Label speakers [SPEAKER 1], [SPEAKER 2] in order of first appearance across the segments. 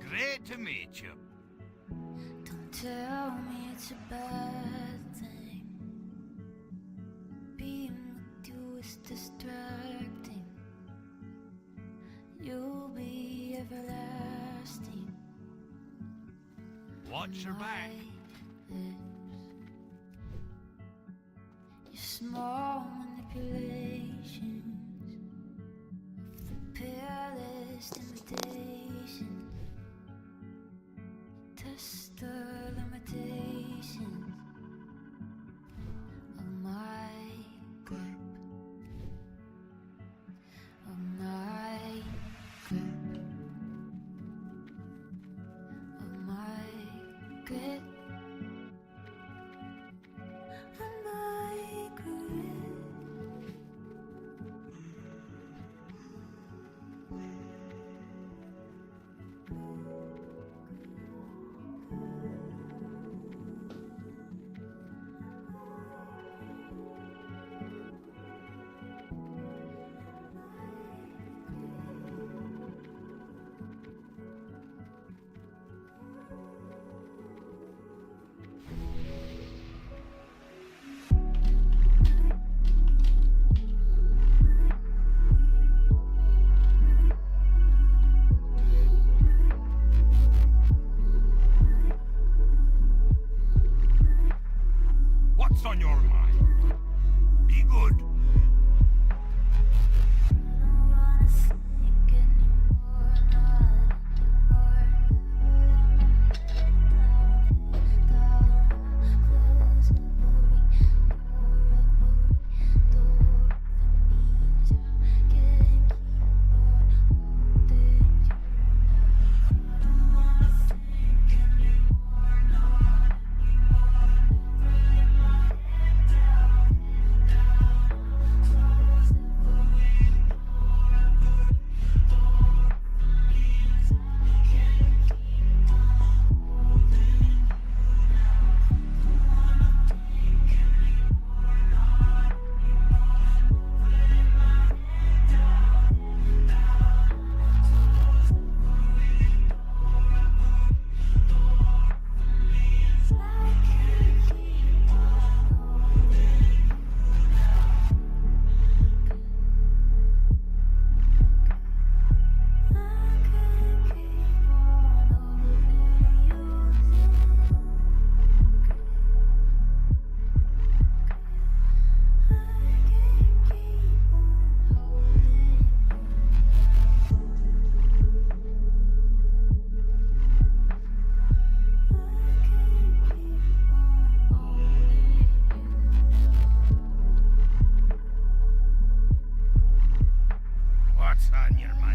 [SPEAKER 1] Great to meet you.
[SPEAKER 2] Don't tell me it's a bad thing. Being with you is distracting. You'll be everlasting.
[SPEAKER 1] Watch your back.
[SPEAKER 2] Your small manipulations of the palest invitations. Test the limitations of my grip, of my grip, of my grip, of my grip.
[SPEAKER 1] What's on your mind? Be good. What's on your mind?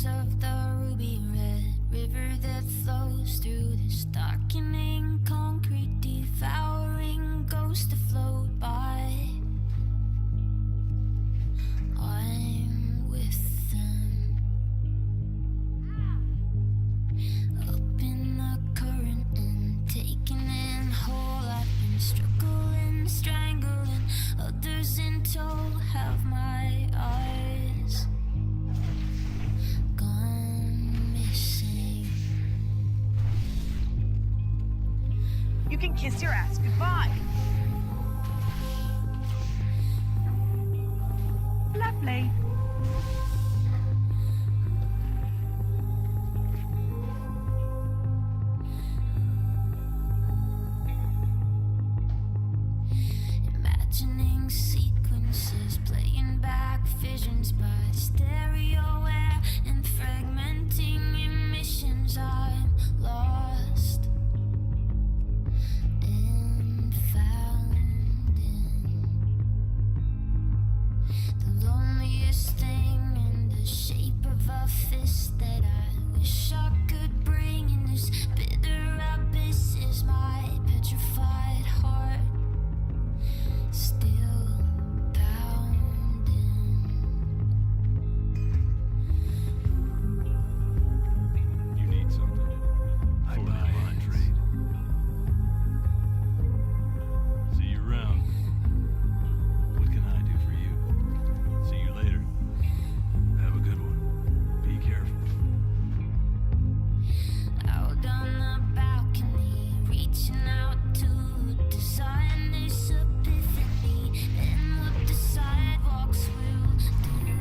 [SPEAKER 2] Of the ruby red river that flows through this darkening concrete, devouring ghosts to float by. I'm with them up in the current and taking in whole. I've been struggling, strangling others in tow. Have my eyes
[SPEAKER 3] You can kiss your ass goodbye. Lovely.
[SPEAKER 2] Imagining sequences playing back. visions by stereo air and fragmenting emissions. I'm lost and found in the loneliest thing in the shape of a fist that I wish I could bring in this bitter abyss. Is my petrified heart still pounding?
[SPEAKER 1] You need something? I buy and trade. See you around. What can I do for you? See you later. Have a good one. Be careful.
[SPEAKER 2] Out on the balcony, reaching out to design this epiphany, and what the sidewalks will do.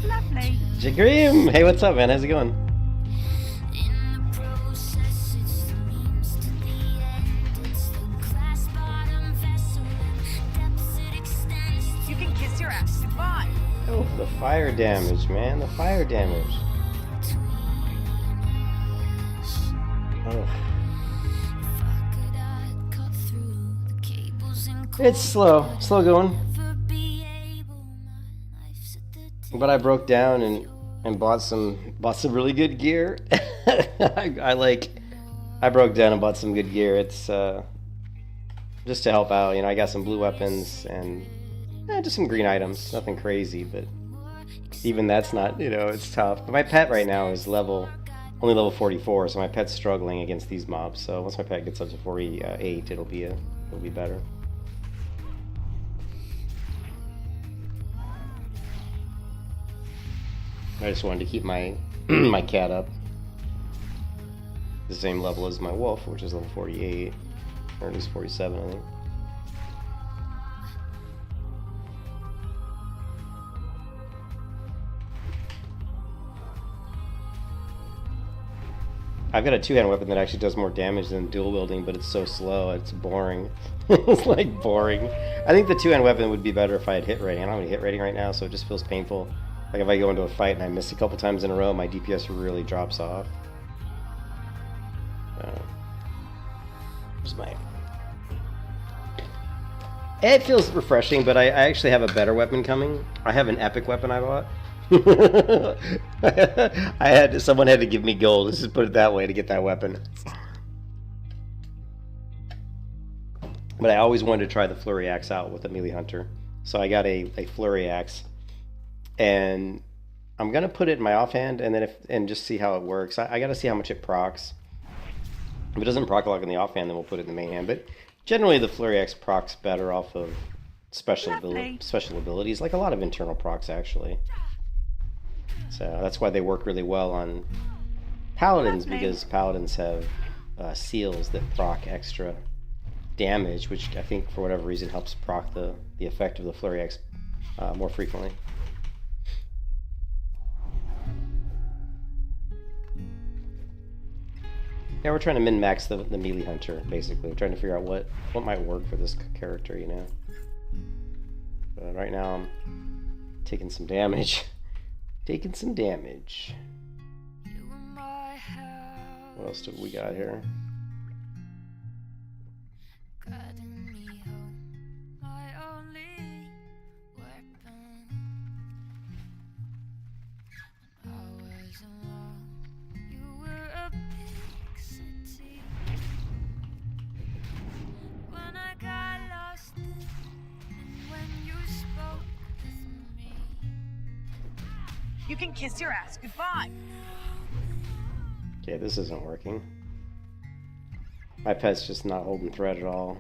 [SPEAKER 2] And I
[SPEAKER 3] Lovely.
[SPEAKER 4] Jagreem! Hey, what's up, man? How's it going?
[SPEAKER 2] in the process, it's the means to the end. It's the glass bottom vessel and depths it extends.
[SPEAKER 3] You can kiss your ass goodbye.
[SPEAKER 4] Oh, the fire damage, man. The fire damage. Oh. It's slow. Slow going. But I broke down and bought some really good gear. I broke down and bought some good gear. It's just to help out, you know. I got some blue weapons and just some green items. Nothing crazy, but even that's not, you know, it's tough. But my pet right now is only level 44, so my pet's struggling against these mobs. So once my pet gets up to 48, it'll be better. I just wanted to keep my my cat up the same level as my wolf, which is level 48, or at least 47, I think. I've got a two-hand weapon that actually does more damage than dual wielding, but it's so slow, it's boring. It's like boring. I think the two-hand weapon would be better if I had hit rating. I don't have any hit rating right now, so it just feels painful. Like if I go into a fight and I miss a couple times in a row, my DPS really drops off. Where's my... It feels refreshing, but I actually have a better weapon coming. I have an epic weapon I bought. Someone had to give me gold, let's just put it that way, to get that weapon. But I always wanted to try the flurry axe out with a melee hunter, so I got a flurry axe, and I'm gonna put it in my offhand and just see how it works. I gotta see how much it procs. If it doesn't proc a lot in the offhand, then we'll put it in the main hand. But generally, the flurry axe procs better off of special abilities, like a lot of internal procs actually. So that's why they work really well on paladins, because paladins have seals that proc extra damage, which I think for whatever reason helps proc the effect of the flurry axe more frequently. Yeah, we're trying to min-max the melee hunter, basically. We're trying to figure out what might work for this character, you know. But right now I'm taking some damage. Taking some damage. What else do we got here?
[SPEAKER 3] You can kiss your ass goodbye.
[SPEAKER 4] Okay, this isn't working. My pet's just not holding thread at all.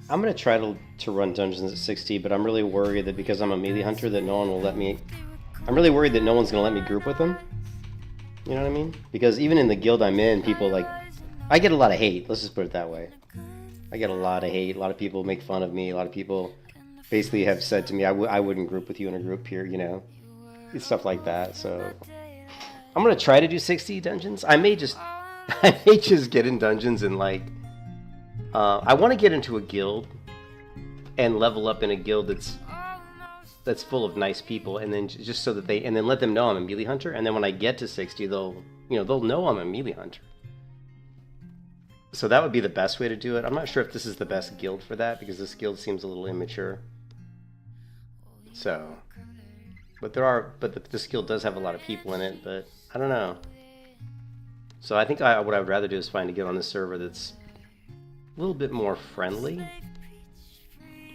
[SPEAKER 4] I'm gonna try to run dungeons at 60, but I'm really worried that because I'm a melee hunter that no one will let me... I'm really worried that no one's gonna let me group with them. You know what I mean? Because even in the guild I'm in, people like... I get a lot of hate, let's just put it that way. I get a lot of hate, a lot of people make fun of me, a lot of people basically have said to me, I wouldn't group with you in a group here, you know, stuff like that. So I'm gonna try to do 60 dungeons. I may just get in dungeons and like I want to get into a guild and level up in a guild that's full of nice people, and then just so that and then let them know I'm a melee hunter, and then when I get to 60, they'll know I'm a melee hunter. So that would be the best way to do it. I'm not sure if this is the best guild for that, because this guild seems a little immature. So, but this guild does have a lot of people in it, but I don't know. So I think what I would rather do is find a guild on this server that's a little bit more friendly,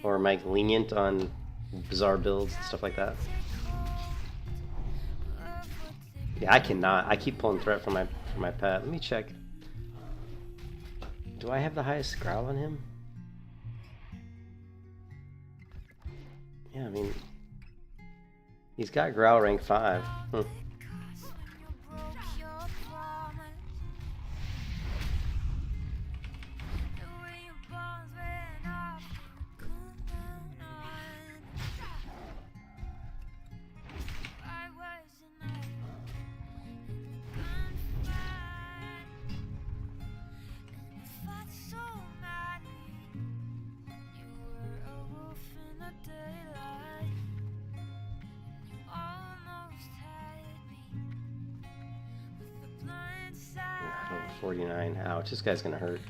[SPEAKER 4] or like lenient on bizarre builds and stuff like that. Yeah, I cannot. I keep pulling threat from my pet. Let me check. Do I have the highest growl on him? Yeah, I mean, he's got growl rank 5. Oh, 49. Ouch, this guy's gonna hurt.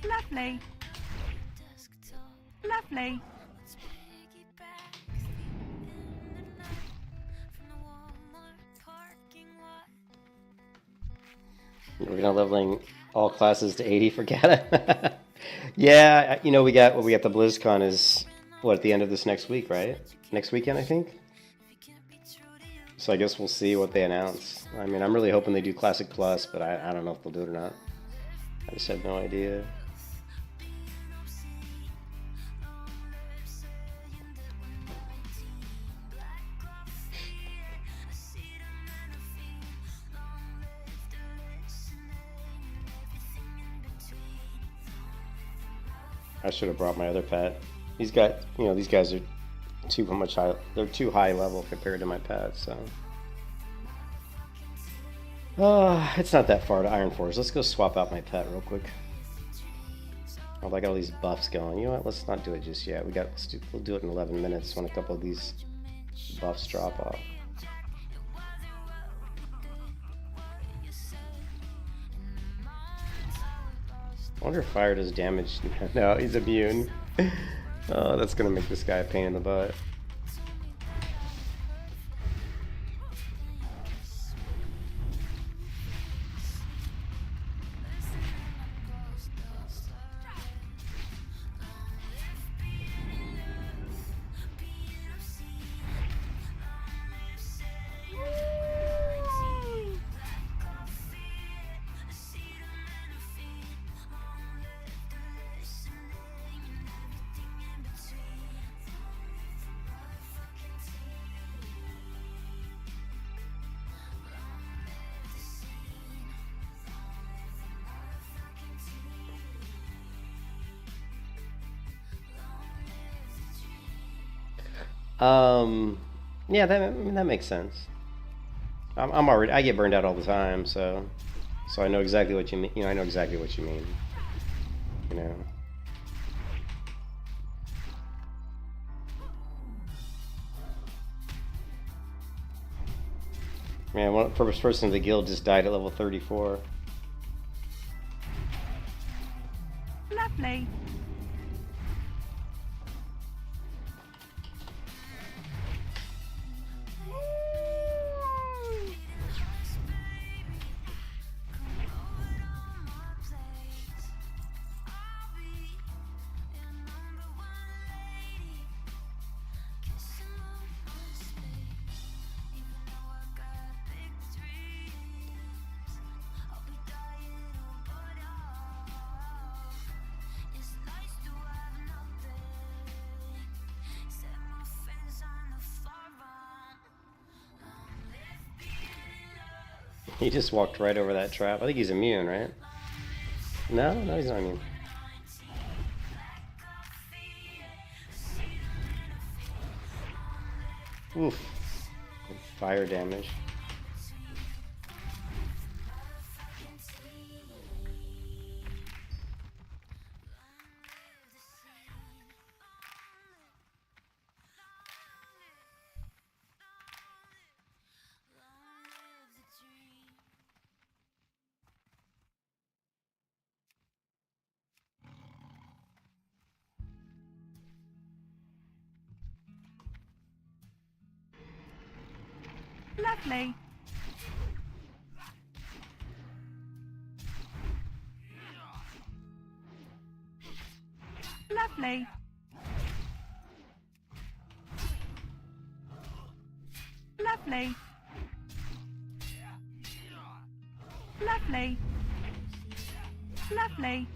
[SPEAKER 3] Lovely. Lovely.
[SPEAKER 4] We're gonna leveling all classes to 80 for Gata. Yeah, you know, we got the BlizzCon is at the end of this next week, right? Next weekend, I think. So I guess we'll see what they announce. I mean, I'm really hoping they do Classic Plus, but I don't know if they'll do it or not. I just have no idea. I should have brought my other pet. These guys, these guys are they're too high level compared to my pet, so. It's not that far to Iron Force. Let's go swap out my pet real quick. Oh, I got all these buffs going. You know what? Let's not do it just yet. We'll do it in 11 minutes when a couple of these buffs drop off. I wonder if fire does damage. No, he's immune. Oh, that's gonna make this guy a pain in the butt. Yeah, that makes sense. I get burned out all the time, so I know exactly what you mean. I know exactly what you mean. Man, one first person in the guild just died at level 34.
[SPEAKER 3] Lovely.
[SPEAKER 4] He just walked right over that trap. I think he's immune, right? No, no, he's not immune. Oof. Fire damage.
[SPEAKER 3] Lovely. Lovely. Lovely. Lovely. Lovely.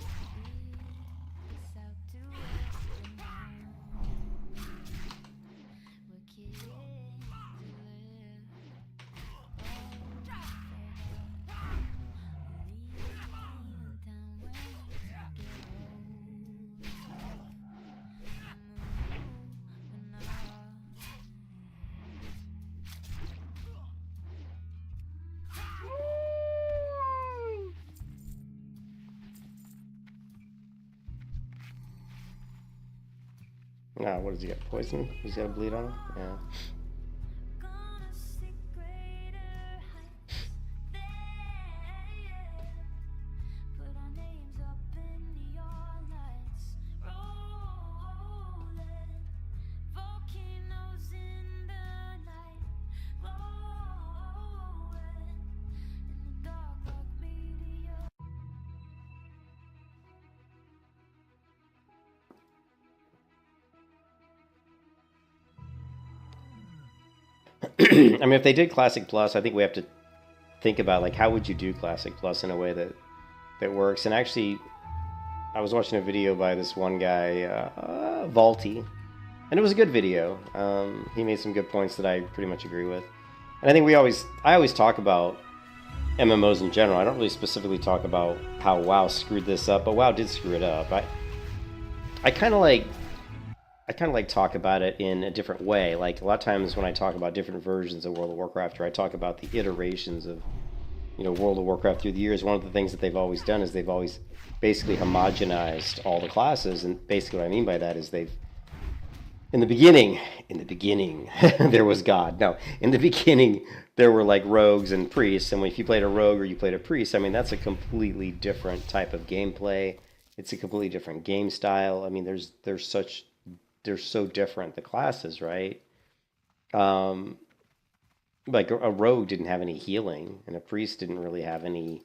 [SPEAKER 4] Ah, what does he got? Poison? He's got a bleed on him? Yeah. I mean, if they did Classic Plus, I think we have to think about, like, how would you do Classic Plus in a way that works? And actually, I was watching a video by this one guy, Vaulty, and it was a good video. He made some good points that I pretty much agree with. And I think I always talk about MMOs in general. I don't really specifically talk about how WoW screwed this up, but WoW did screw it up. I kind of like talk about it in a different way. Like, a lot of times when I talk about different versions of World of Warcraft, or I talk about the iterations of, World of Warcraft through the years, one of the things that they've always done is they've always basically homogenized all the classes. And basically what I mean by that is in the beginning, there was God. No, in the beginning, there were like rogues and priests. And if you played a rogue or you played a priest, I mean, that's a completely different type of gameplay. It's a completely different game style. I mean, they're so different, the classes, right? Like a rogue didn't have any healing, and a priest didn't really have any,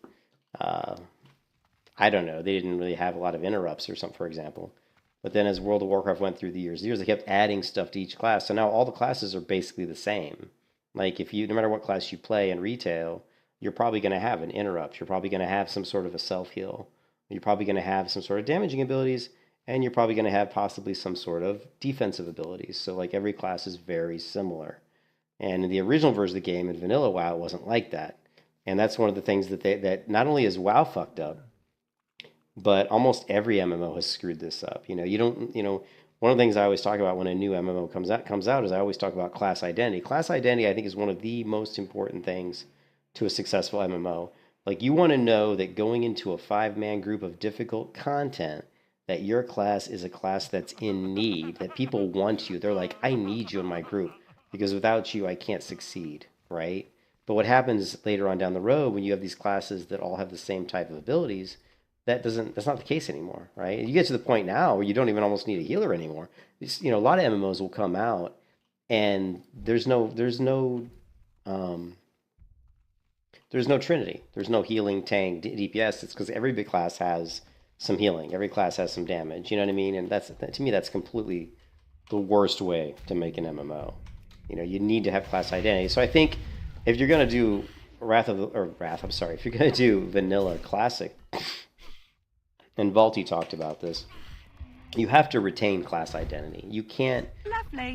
[SPEAKER 4] I don't know, they didn't really have a lot of interrupts or something, for example. But then as World of Warcraft went through the years, they kept adding stuff to each class. So now all the classes are basically the same. Like, no matter what class you play in retail, you're probably going to have an interrupt. You're probably going to have some sort of a self-heal. You're probably going to have some sort of damaging abilities, and you're probably going to have possibly some sort of defensive abilities. So, like, every class is very similar. And in the original version of the game, in vanilla WoW, it wasn't like that. And that's one of the things that not only is WoW fucked up, but almost every MMO has screwed this up. One of the things I always talk about when a new MMO comes out is I always talk about class identity. Class identity, I think, is one of the most important things to a successful MMO. Like, you want to know that going into a 5-man group of difficult content, that your class is a class that's in need, that people want you. They're like, I need you in my group, because without you, I can't succeed, right? But what happens later on down the road when you have these classes that all have the same type of abilities, that's not the case anymore, right? You get to the point now where you don't even almost need a healer anymore. A lot of MMOs will come out and there's no trinity. There's no healing, tank, DPS. It's because every big class has some healing. Every class has some damage. You know what I mean? And to me, that's completely the worst way to make an MMO. You need to have class identity. So I think if you're going to do if you're going to do vanilla classic, and Vaulty talked about this, you have to retain class identity. You can't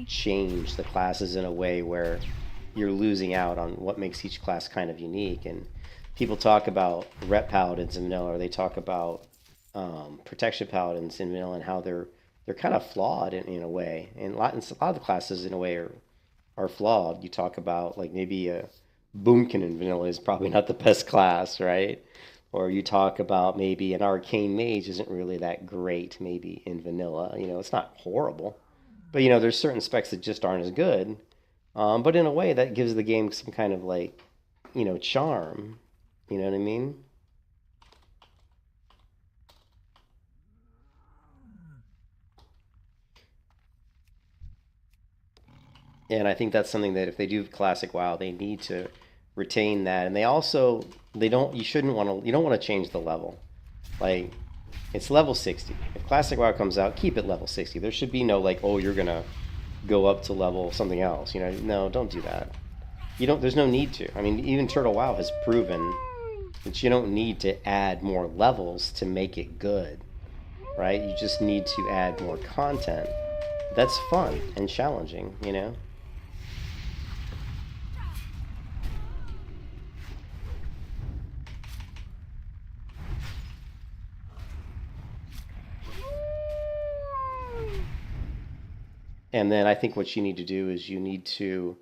[SPEAKER 4] change the classes in a way where you're losing out on what makes each class kind of unique. And people talk about rep paladins in vanilla, or they talk about protection paladins in vanilla, and how they're kind of flawed in a way. And a lot of the classes in a way are flawed. You talk about like maybe a Boomkin in vanilla is probably not the best class, right? Or you talk about maybe an arcane mage isn't really that great maybe in vanilla. You know, it's not horrible, but you know, there's certain specs that just aren't as good. But in a way that gives the game some kind of like, you know, charm. You know what I mean? And I think that's something that if they do classic WoW, they need to retain that. And they don't, you shouldn't want to, you don't want to change the level. Like, it's level 60. If classic WoW comes out, keep it level 60. There should be no like, oh, you're going to go up to level something else. You know, no, don't do that. There's no need to. I mean, even Turtle WoW has proven that you don't need to add more levels to make it good, right? You just need to add more content. That's fun and challenging, you know? And then I think what you need to do is you need to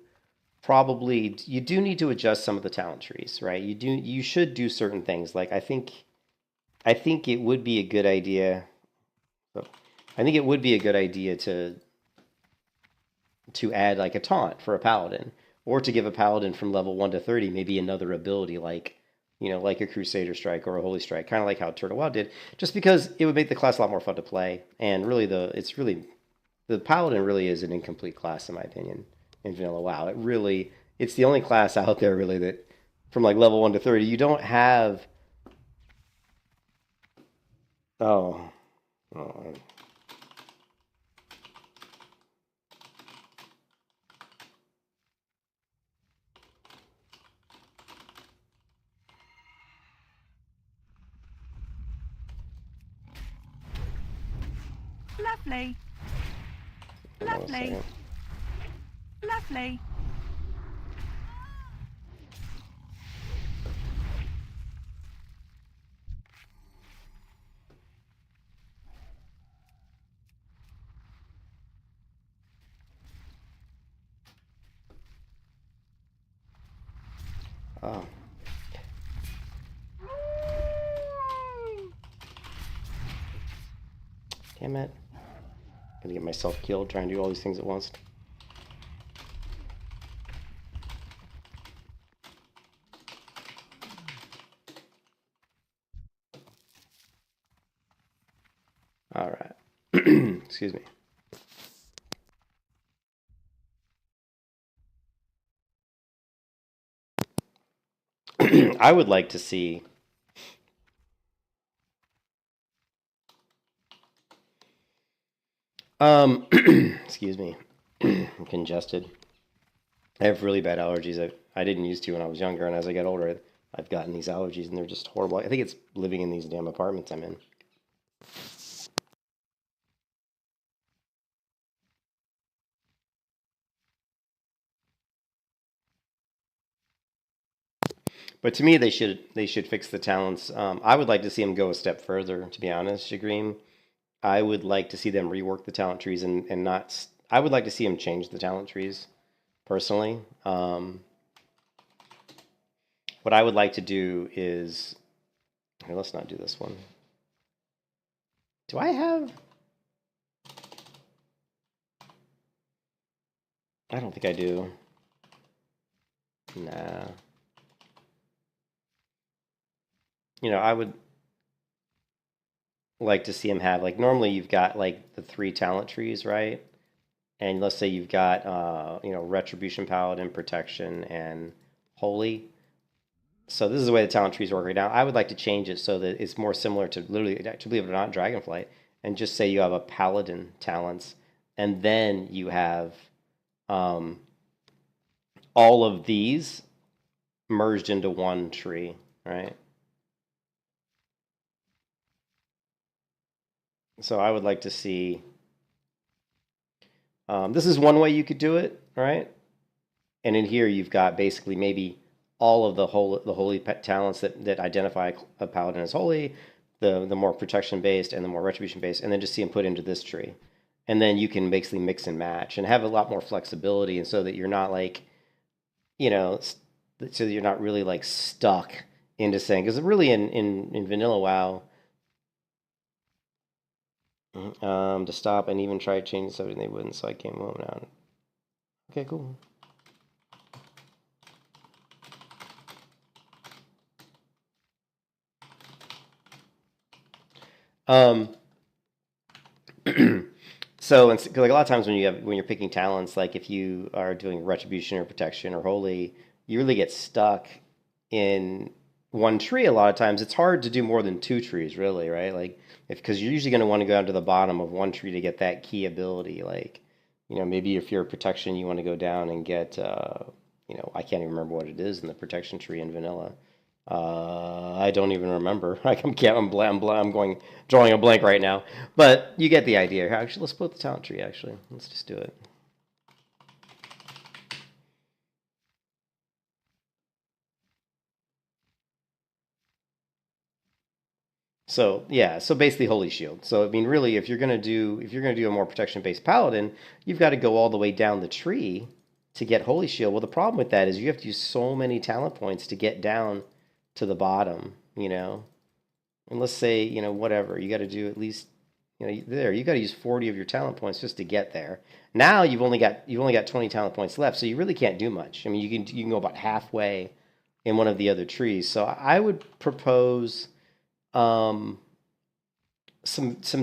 [SPEAKER 4] you do need to adjust some of the talent trees, right? You should do certain things. Like I think it would be a good idea. I think it would be a good idea to add like a taunt for a paladin, or to give a paladin from level 1 to 30 maybe another ability like, you know, like a Crusader Strike or a Holy Strike, kind of like how Turtle WoW did, just because it would make the class a lot more fun to play. And really the Paladin really is an incomplete class, in my opinion, in vanilla WoW. It's the only class out there, really, that from like level 1 to 30, you don't have... Oh.
[SPEAKER 3] Lovely. Lovely. Lovely.
[SPEAKER 4] Oh. Damn it. Gonna get myself killed trying to do all these things at once. All right. Excuse me. I would like to see excuse me. I'm congested. I have really bad allergies. I didn't used to when I was younger, and as I get older, I've gotten these allergies, and they're just horrible. I think it's living in these damn apartments I'm in. But to me, they should fix the talents. I would like to see them go a step further, to be honest, Shagreem. I would like to see them rework the talent trees and not... I would like to see them change the talent trees, personally. What I would like to do is... Here, let's not do this one. Do I have... I don't think I do. Nah. You know, I would like to see them have, like, normally you've got, like, the 3 talent trees, right? And let's say you've got, you know, Retribution, Paladin, Protection, and Holy. So this is the way the talent trees work right now. I would like to change it so that it's more similar to, literally, to believe it or not, Dragonflight. And just say you have a Paladin talents, and then you have all of these merged into one tree, right? So I would like to see... this is one way you could do it, right? And in here, you've got basically maybe all of the holy talents that identify a paladin as holy, the more protection based and the more retribution based, and then just see them put into this tree. And then you can basically mix and match and have a lot more flexibility, and so that you're not like, so that you're not really like stuck into saying, because really in vanilla WoW, to stop and even try changing something they wouldn't, so I came home now. Okay, cool. So like a lot of times when you're picking talents, like if you are doing retribution or protection or holy, you really get stuck in one tree. A lot of times it's hard to do more than 2 trees, really, right? Like because you're usually going to want to go down to the bottom of one tree to get that key ability. Like, maybe if you're protection, you want to go down and get, I can't even remember what it is in the protection tree in vanilla. I don't even remember. I'm drawing a blank right now. But you get the idea. Actually, let's put the talent tree. Actually, let's just do it. So yeah, so basically holy shield. So I mean, really, if you're gonna do a more protection based paladin, you've got to go all the way down the tree to get holy shield. Well, the problem with that is you have to use so many talent points to get down to the bottom, And let's say, whatever, you got to do at least, you got to use 40 of your talent points just to get there. Now you've only got 20 talent points left, so you really can't do much. I mean, you can go about halfway in one of the other trees. So I would propose some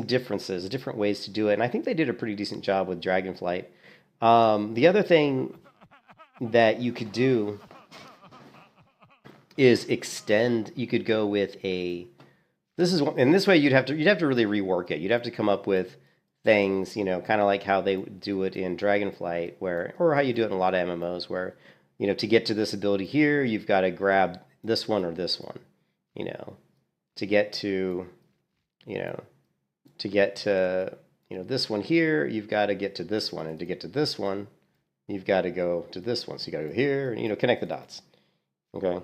[SPEAKER 4] differences, different ways to do it, and I think they did a pretty decent job with Dragonflight. The other thing that you could do is extend. You could go with in this way you'd have to really rework it. You'd have to come up with things, kind of like how they do it in Dragonflight, or how you do it in a lot of MMOs, where to get to this ability here, you've got to grab this one or this one, to get to this one here, you've got to get to this one, and to get to this one, you've got to go to this one. So you got to go here, and connect the dots. Okay.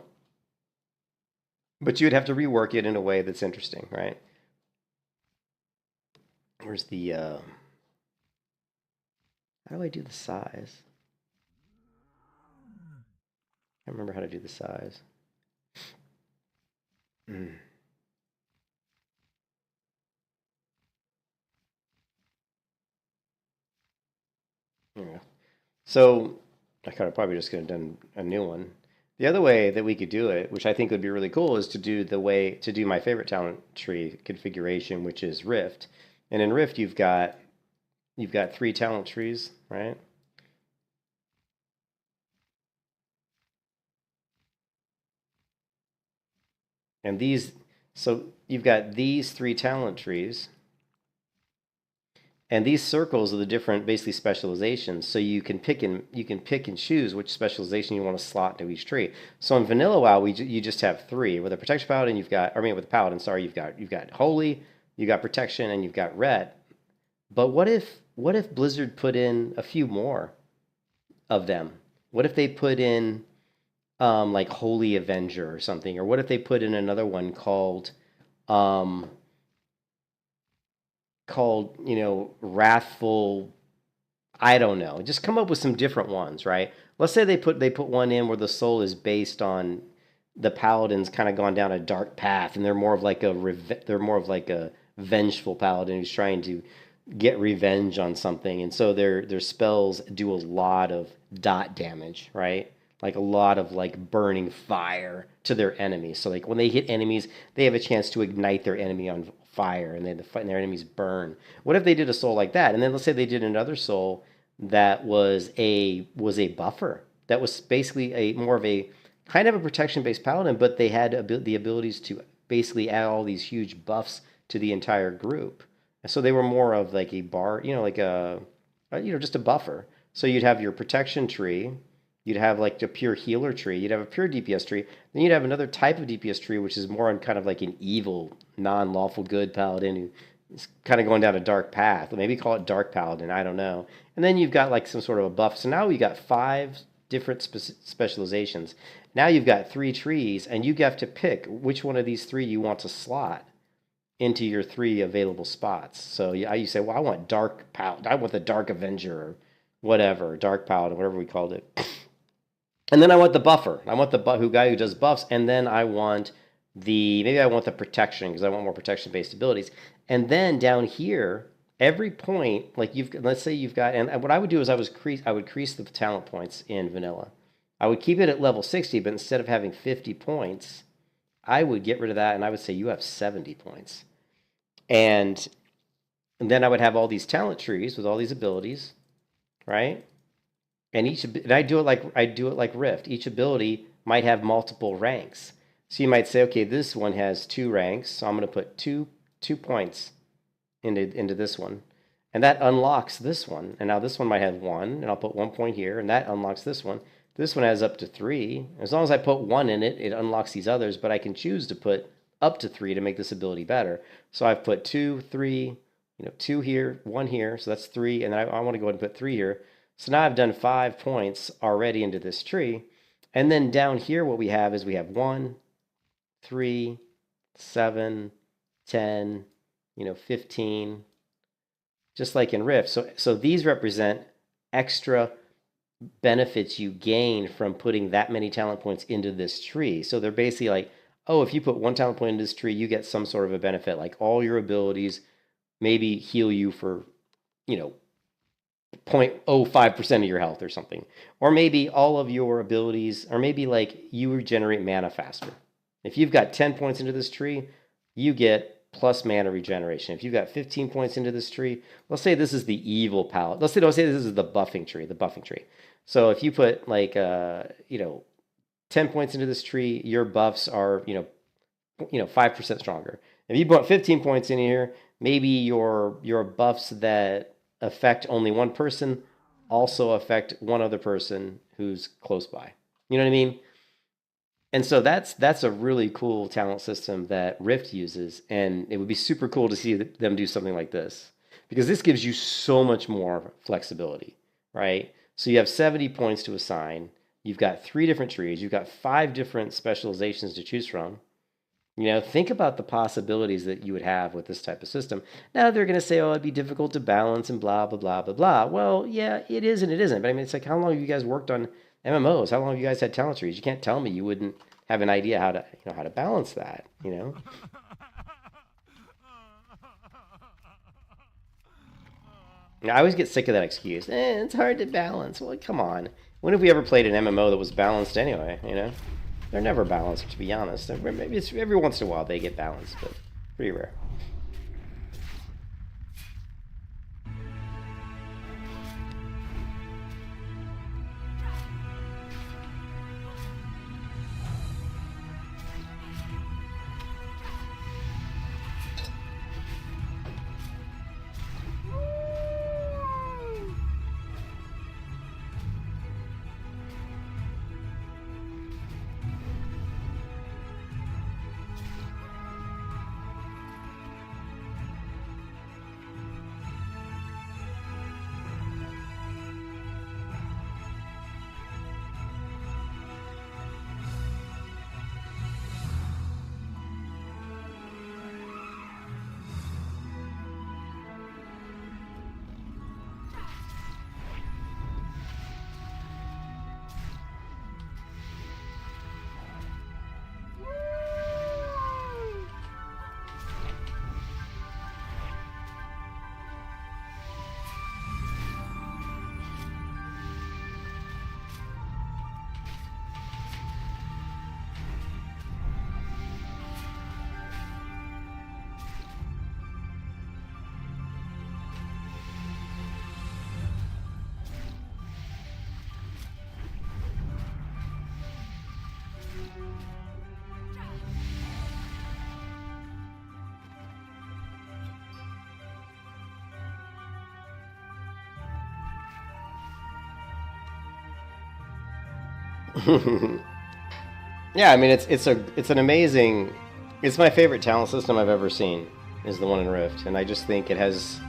[SPEAKER 4] But you would have to rework it in a way that's interesting, right? Where's the, how do I do the size? I remember how to do the size. There we go. So I could have probably just could have done a new one. The other way that we could do it, which I think would be really cool, is to do my favorite talent tree configuration, which is Rift. And in Rift, you've got 3 talent trees, right? And so you've got these 3 talent trees. And these circles are the different, basically, specializations. So you can pick and choose which specialization you want to slot into each tree. So in vanilla WoW, you just have 3. With a protection paladin, with a paladin, sorry, you've got holy, you've got protection, and you've got ret. But what if Blizzard put in a few more of them? What if they put in like Holy Avenger or something? Or what if they put in another one called Wrathful, I don't know. Just come up with some different ones, right? Let's say they put one in where the soul is based on the paladin's kind of gone down a dark path, and they're more of like a vengeful paladin who's trying to get revenge on something, and so their spells do a lot of dot damage, right? Like a lot of like burning fire to their enemies. So like when they hit enemies, they have a chance to ignite their enemy on fire, and their enemies burn. What if they did a soul like that? And then let's say they did another soul that was a buffer, that was basically more of a kind of a protection-based paladin, but they had the abilities to basically add all these huge buffs to the entire group. So they were more of like a bar, like just a buffer. So you'd have your protection tree, you'd have like a pure healer tree, you'd have a pure DPS tree, then you'd have another type of DPS tree, which is more on kind of like an evil, non-lawful good paladin who is kind of going down a dark path. Maybe call it Dark Paladin, I don't know. And then you've got like some sort of a buff. So now we got 5 different specializations. Now you've got 3 trees, and you have to pick which one of these 3 you want to slot into your 3 available spots. So you say, well, I want Dark Paladin, I want the Dark Avenger, or whatever, Dark Paladin, whatever we called it. And then I want the buffer. I want the guy who does buffs, and then I want maybe I want the protection because I want more protection-based abilities. And then down here, every point, like let's say you've got, and what I would do is I would crease the talent points in vanilla. I would keep it at level 60, but instead of having 50 points, I would get rid of that, and I would say you have 70 points. And then I would have all these talent trees with all these abilities, right? And I do it like Rift. Each ability might have multiple ranks. So you might say, okay, this one has 2 ranks, so I'm going to put two points into this one, and that unlocks this one. And now this one might have 1, and I'll put 1 point here, and that unlocks this one. This one has up to 3. As long as I put 1 in it, it unlocks these others, but I can choose to put up to 3 to make this ability better. So I've put 2, 3, 2 here, 1 here, so that's 3, and then I want to go ahead and put 3 here. So now I've done 5 points already into this tree. And then down here what we have is we have 1, 3, 7, 10, 15, just like in Rift. So these represent extra benefits you gain from putting that many talent points into this tree. So they're basically like, oh, if you put 1 talent point into this tree, you get some sort of a benefit, like all your abilities maybe heal you for, 0.05% of your health or something. Or maybe all of your abilities, or maybe like you regenerate mana faster. If you've got 10 points into this tree, you get plus mana regeneration. If you've got 15 points into this tree, let's say this is the evil palette. Let's say this is the buffing tree. So if you put like 10 points into this tree, your buffs are 5% stronger. If you put 15 points in here, maybe your buffs that affect only one person also affect one other person who's close by. You know what I mean? And so that's a really cool talent system that Rift uses, and it would be super cool to see them do something like this, because this gives you so much more flexibility, right? So you have 70 points to assign. You've got 3 different trees. You've got 5 different specializations to choose from. Think about the possibilities that you would have with this type of system. Now they're going to say, oh, it'd be difficult to balance and blah, blah, blah, blah, blah. Well, yeah, it is and it isn't. But I mean, it's like, how long have you guys worked on MMOs? How long have you guys had talent trees? You can't tell me you wouldn't have an idea how to balance that, I always get sick of that excuse. It's hard to balance. Well, come on. When have we ever played an MMO that was balanced anyway, They're never balanced, to be honest. Maybe it's every once in a while they get balanced, but pretty rare. Yeah, I mean it's an amazing. It's my favorite talent system I've ever seen. Is the one in Rift, and I just think it has.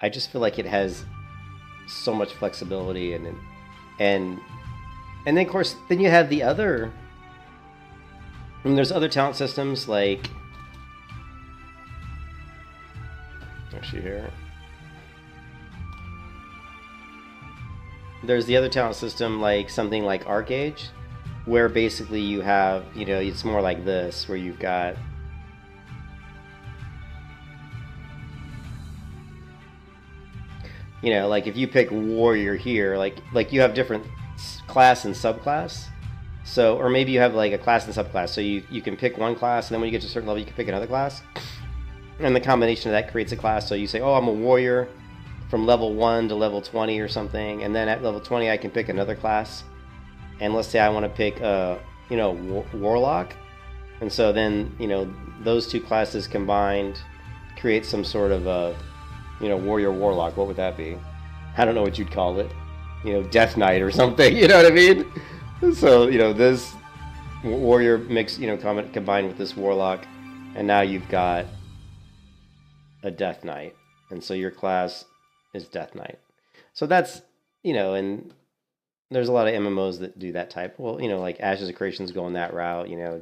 [SPEAKER 4] I just feel like it has so much flexibility, and then of course then you have the other. And there's other talent systems like. Actually, here. There's the other talent system like something like Arcage, where basically you have, you know, it's more like this, where you've got. You know, like if you pick warrior here, like you have different class and subclass. So, or maybe you have like a class and subclass. So you can pick one class, and then when you get to a certain level, you can pick another class. And the combination of that creates a class. So you say, oh, I'm a warrior from level 1 to level 20 or something. And then at level 20, I can pick another class. And let's say I want to pick, you know, warlock. And so then, you know, those two classes combined create some sort of a, you know, warrior warlock. What would that be? I don't know what you'd call it. You know, Death Knight or something. You know what I mean? So, you know, this warrior mix, you know, combined with this warlock. And now you've got a Death Knight. And so your class is Death Knight. So that's, you know, and there's a lot of MMOs that do that type. Well, you know, like Ashes of Creation's going that route, you know,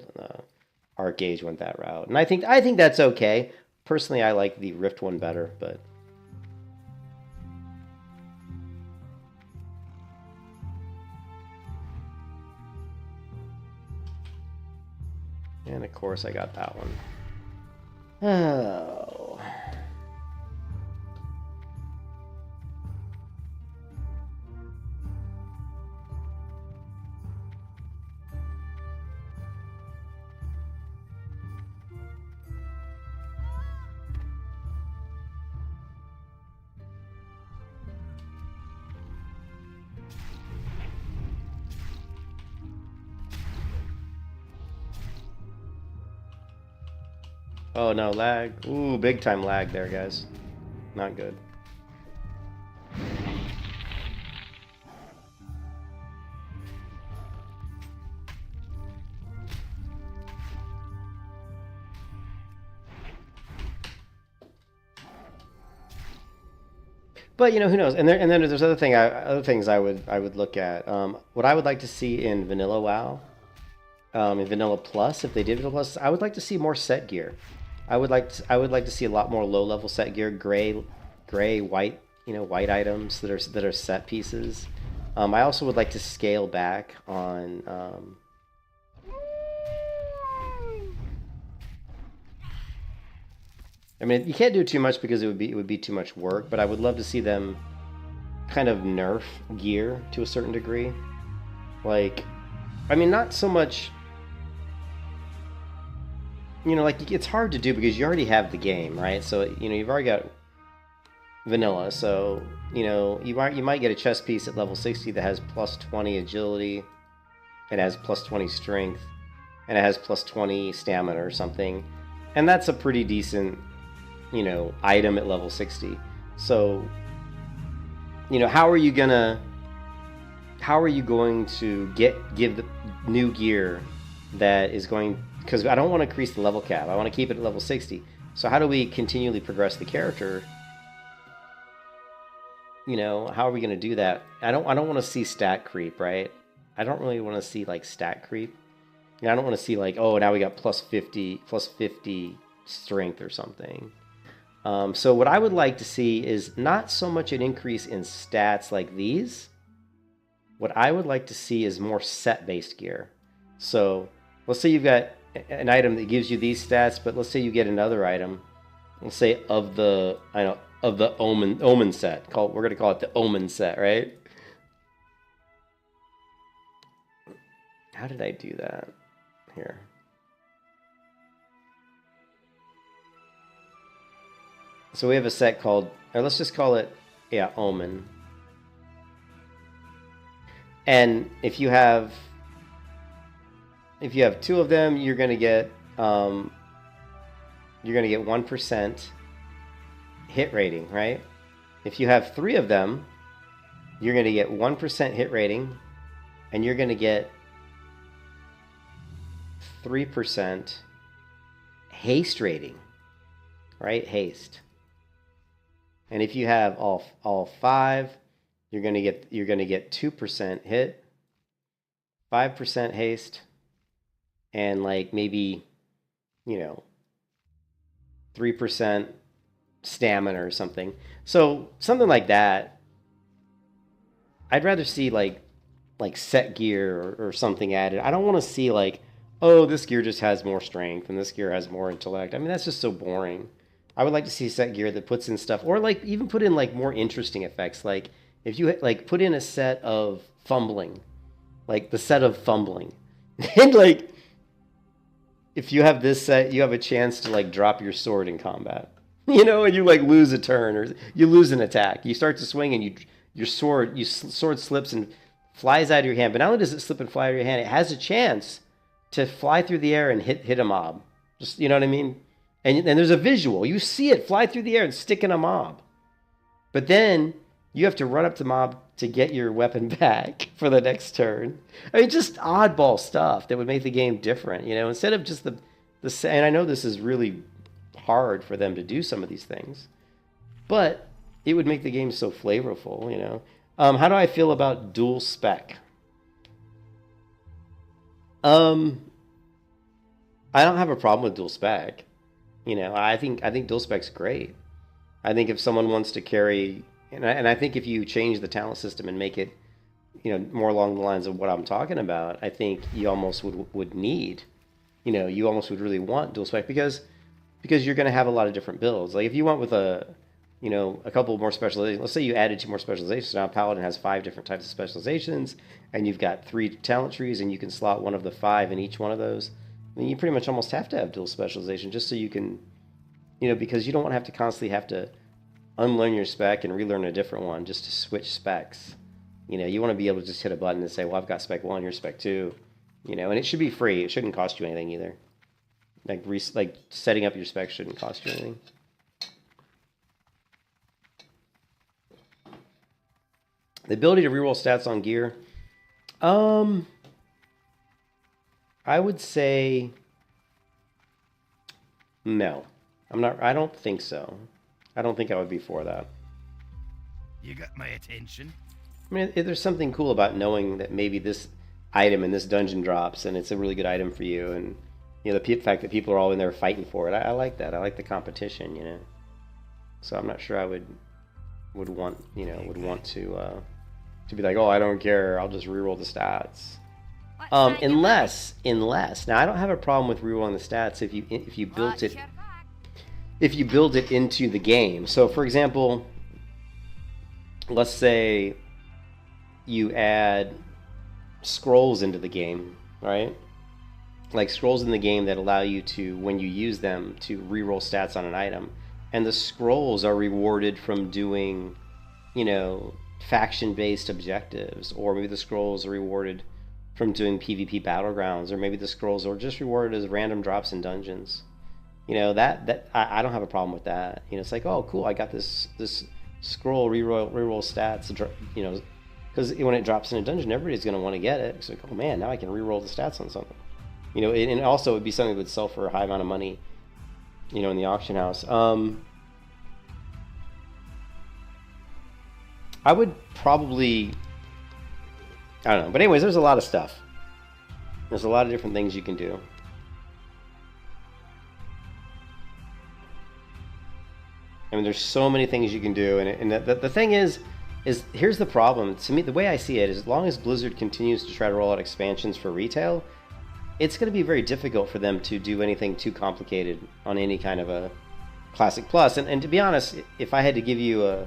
[SPEAKER 4] Arcage went that route. And I think that's okay. Personally, I like the Rift one better, but and of course I got that one. Oh. Oh no, lag. Ooh, big time lag there, guys. Not good. But you know, who knows? And then there's other things I would look at. What I would like to see in Vanilla WoW, in Vanilla Plus, if they did Vanilla Plus, I would like to see more set gear. I would like to see a lot more low level set gear, gray, white, you know, white items that are set pieces. I also would like to scale back on. I mean, you can't do too much because it would be too much work. But I would love to see them kind of nerf gear to a certain degree. Like, I mean, not so much. You know, like, it's hard to do because you already have the game, right? So, you know, you've already got vanilla. So, you know, you might get a chest piece at level 60 that has plus 20 agility, it has plus 20 strength, and it has plus 20 stamina or something. And that's a pretty decent, you know, item at level 60. So, you know, how are you going to give the new gear that is going, because I don't want to increase the level cap. I want to keep it at level 60. So how do we continually progress the character? You know, how are we going to do that? I don't want to see stat creep, right? I don't really want to see like stat creep. You know, I don't want to see like, oh, now we got plus 50 strength or something. So what I would like to see is not so much an increase in stats like these. What I would like to see is more set-based gear. So let's say you've got an item that gives you these stats, but let's say you get another item. Let's say of the omen set. We're going to call it the omen set, right? How did I do that? Here. So we have a set called, or let's just call it, yeah, Omen. And if you have two of them, you're gonna get 1% hit rating, right? If you have 3 of them, you're gonna get 1% hit rating, and you're gonna get 3% haste rating, right? Haste. And if you have all 5, you're gonna get 2% hit, 5% haste, and like maybe, you know, 3% stamina or something. So something like that. I'd rather see like set gear or something added. I don't want to see like, oh, this gear just has more strength and this gear has more intellect. I mean, that's just so boring. I would like to see set gear that puts in stuff, or like even put in like more interesting effects. Like if you like put in a set of fumbling, like the set of fumbling, and like if you have this set, you have a chance to like drop your sword in combat, you know, and you like lose a turn or you lose an attack. You start to swing and your sword slips and flies out of your hand. But not only does it slip and fly out of your hand, it has a chance to fly through the air and hit a mob. Just, you know what I mean? And there's a visual. You see it fly through the air and stick in a mob. But then you have to run up to mob to get your weapon back for the next turn. I mean, just oddball stuff that would make the game different, you know, instead of just the and I know this is really hard for them to do some of these things, but it would make the game so flavorful, you know. How do I feel about dual spec? I don't have a problem with dual spec. You know, I think dual spec's great. I think if someone wants to carry, and I think if you change the talent system and make it, you know, more along the lines of what I'm talking about, I think you almost would need, you know, you almost would really want dual spec because you're going to have a lot of different builds. Like if you went with a, you know, a couple more specializations. Let's say you added 2 more specializations. Now Paladin has 5 different types of specializations, and you've got 3 talent trees, and you can slot one of the 5 in each one of those. I mean, you pretty much almost have to have dual specialization just so you can, you know, because you don't want to have to constantly have to unlearn your spec and relearn a different one just to switch specs. You know, you want to be able to just hit a button and say, well, I've got spec 1, here's spec 2, you know, and it should be free. It shouldn't cost you anything either. Like setting up your specs shouldn't cost you anything. The ability to reroll stats on gear. I would say no. I don't think so. I don't think I would be for that.
[SPEAKER 5] You got my attention.
[SPEAKER 4] I mean, there's something cool about knowing that maybe this item in this dungeon drops and it's a really good item for you, and you know the fact that people are all in there fighting for it. I like that. I like the competition, you know. So I'm not sure I would want to be like, oh, I don't care, I'll just reroll the stats. Unless now I don't have a problem with rerolling the stats if you built it into the game. So for example, let's say you add scrolls into the game, right? Like scrolls in the game that allow you to, when you use them, to reroll stats on an item, and the scrolls are rewarded from doing, you know, faction-based objectives, or maybe the scrolls are rewarded from doing PvP battlegrounds, or maybe the scrolls are just rewarded as random drops in dungeons. You know, that I don't have a problem with that. You know, it's like, oh, cool, I got this scroll reroll stats. You know, because when it drops in a dungeon, everybody's going to want to get it. It's like, oh man, now I can reroll the stats on something. You know, and also it would be something that would sell for a high amount of money, you know, in the auction house. I would probably, I don't know. But anyways, there's a lot of stuff. There's a lot of different things you can do. I mean, there's so many things you can do. And the thing is here's the problem. To me, the way I see it is, as long as Blizzard continues to try to roll out expansions for retail, it's going to be very difficult for them to do anything too complicated on any kind of a Classic Plus. And to be honest, if I had to give you a...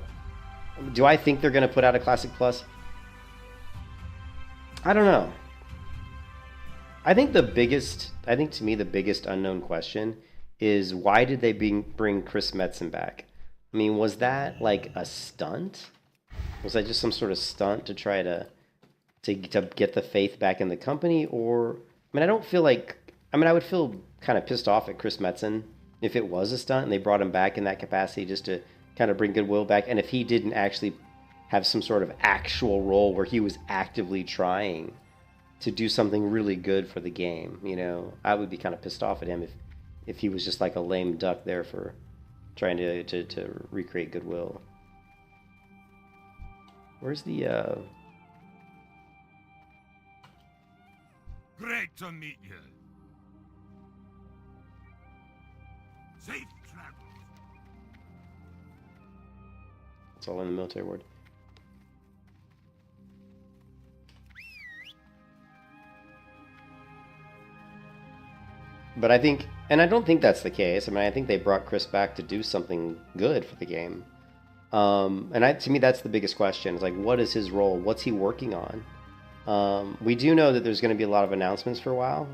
[SPEAKER 4] Do I think they're going to put out a Classic Plus? I don't know. I think to me the biggest unknown question is, why did they bring Chris Metzen back? I mean, was that like a stunt? Was that just some sort of stunt to try to get the faith back in the company? Or, I mean, I don't feel like... I mean, I would feel kind of pissed off at Chris Metzen if it was a stunt and they brought him back in that capacity just to kind of bring goodwill back, and if he didn't actually have some sort of actual role where he was actively trying to do something really good for the game, you know, I would be kind of pissed off at him if he was just like a lame duck there for trying to recreate goodwill. Where's the
[SPEAKER 5] Great to meet you. Safe travels.
[SPEAKER 4] It's all in the military ward. But I think, and I don't think that's the case. I mean, I think they brought Chris back to do something good for the game. To me, that's the biggest question. It's like, what is his role? What's he working on? We do know that there's going to be a lot of announcements for a while.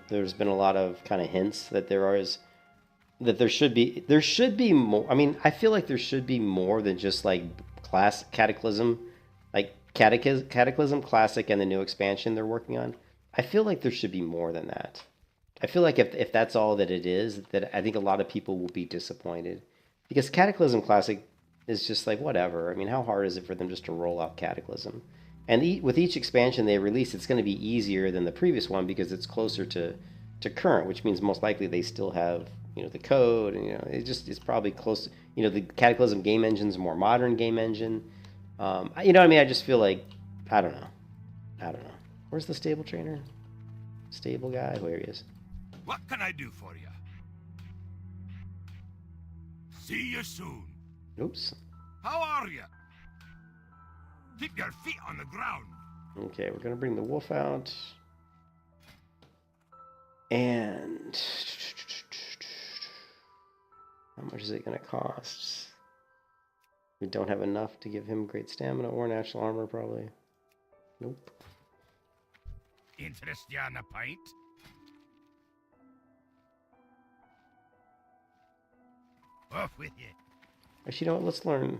[SPEAKER 4] There's been a lot of kind of hints that there should be more. I mean, I feel like there should be more than just like class Cataclysm, like Cataclysm Classic and the new expansion they're working on. I feel like there should be more than that. I feel like if that's all that it is, that I think a lot of people will be disappointed, because Cataclysm Classic is just like whatever. I mean, how hard is it for them just to roll out Cataclysm? And with each expansion they release, it's going to be easier than the previous one because it's closer to current, which means most likely they still have, you know, the code, and, you know, it's probably close. You know, the Cataclysm game engine's a more modern game engine. You know what I mean? I just feel like, I don't know. Where's the stable trainer? Stable guy? Where he is.
[SPEAKER 5] What can I do for you? See you soon.
[SPEAKER 4] Oops.
[SPEAKER 5] How are you? Keep your feet on the ground.
[SPEAKER 4] Okay, we're gonna bring the wolf out. And how much is it gonna cost? We don't have enough to give him great stamina or natural armor, probably. Nope.
[SPEAKER 5] Interest you on a pint? Off with you.
[SPEAKER 4] Actually, you know what? Let's learn.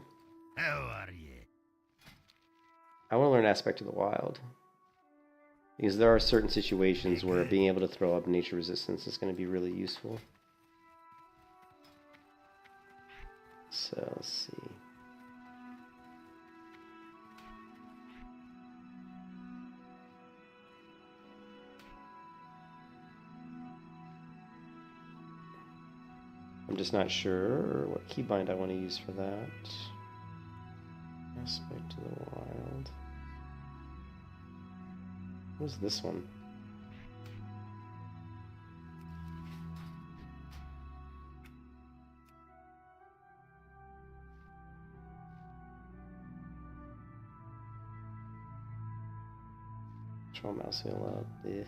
[SPEAKER 5] How are you?
[SPEAKER 4] I want to learn Aspect of the Wild. Because there are certain situations where being able to throw up nature resistance is going to be really useful. So, let's see. I'm just not sure what keybind I want to use for that. Aspect to the Wild. What's this one? Control mouse wheel up. Yeah.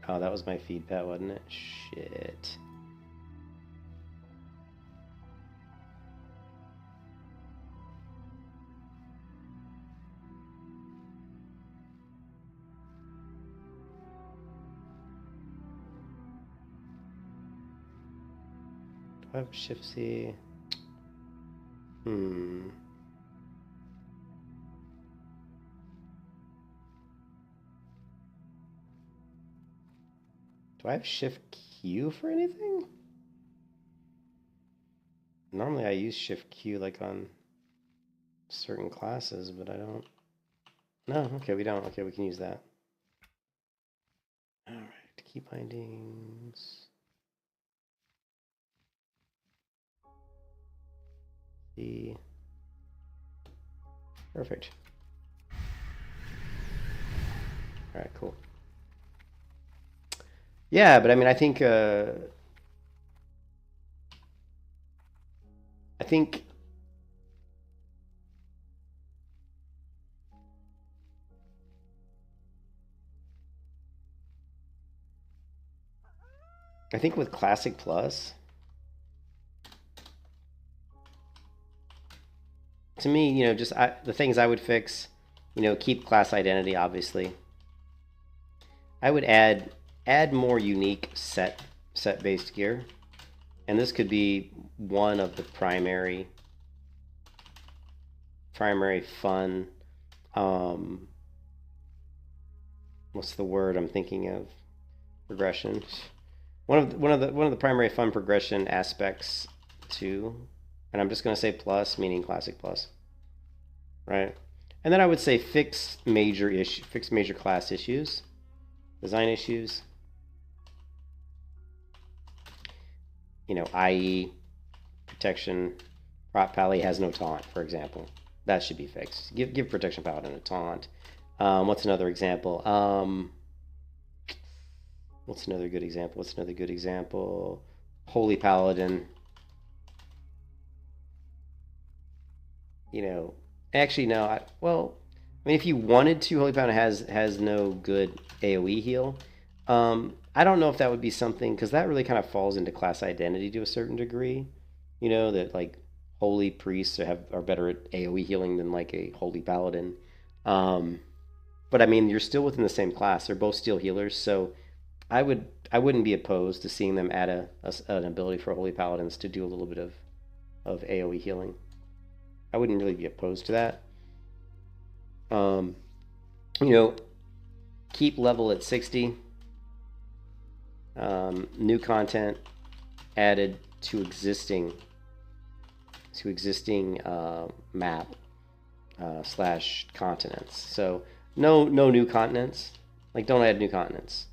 [SPEAKER 4] Oh, that was my feed pad, wasn't it? Shit. Do I have Shift C? Do I have Shift Q for anything? Normally I use Shift Q like on certain classes, but I don't. No, okay, we don't. Okay, we can use that. Alright, key bindings. C. Perfect. Alright, cool. Yeah, but I mean, I think with Classic Plus, to me, you know, just the things I would fix, you know, keep class identity, obviously. I would add more unique set-based gear, and this could be one of the primary fun what's the word I'm thinking of? Progression. One of the primary fun progression aspects too, and I'm just going to say plus, meaning classic plus, right? And then I would say fix major class issues, design issues. You know, i.e. protection. Prop Pally has no taunt, for example. That should be fixed. Give protection paladin a taunt. What's another example? What's another good example? Holy Paladin. You know, actually no. I mean, if you wanted to, Holy Paladin has no good AOE heal. I don't know if that would be something, because that really kind of falls into class identity to a certain degree. You know, that like holy priests are better at AOE healing than like a holy paladin. But I mean, you're still within the same class. They're both steel healers, so I wouldn't be opposed to seeing them add an ability for holy paladins to do a little bit of AOE healing. I wouldn't really be opposed to that. You know, keep level at 60. New content added to existing map / continents. So no new continents. Like, don't add new continents.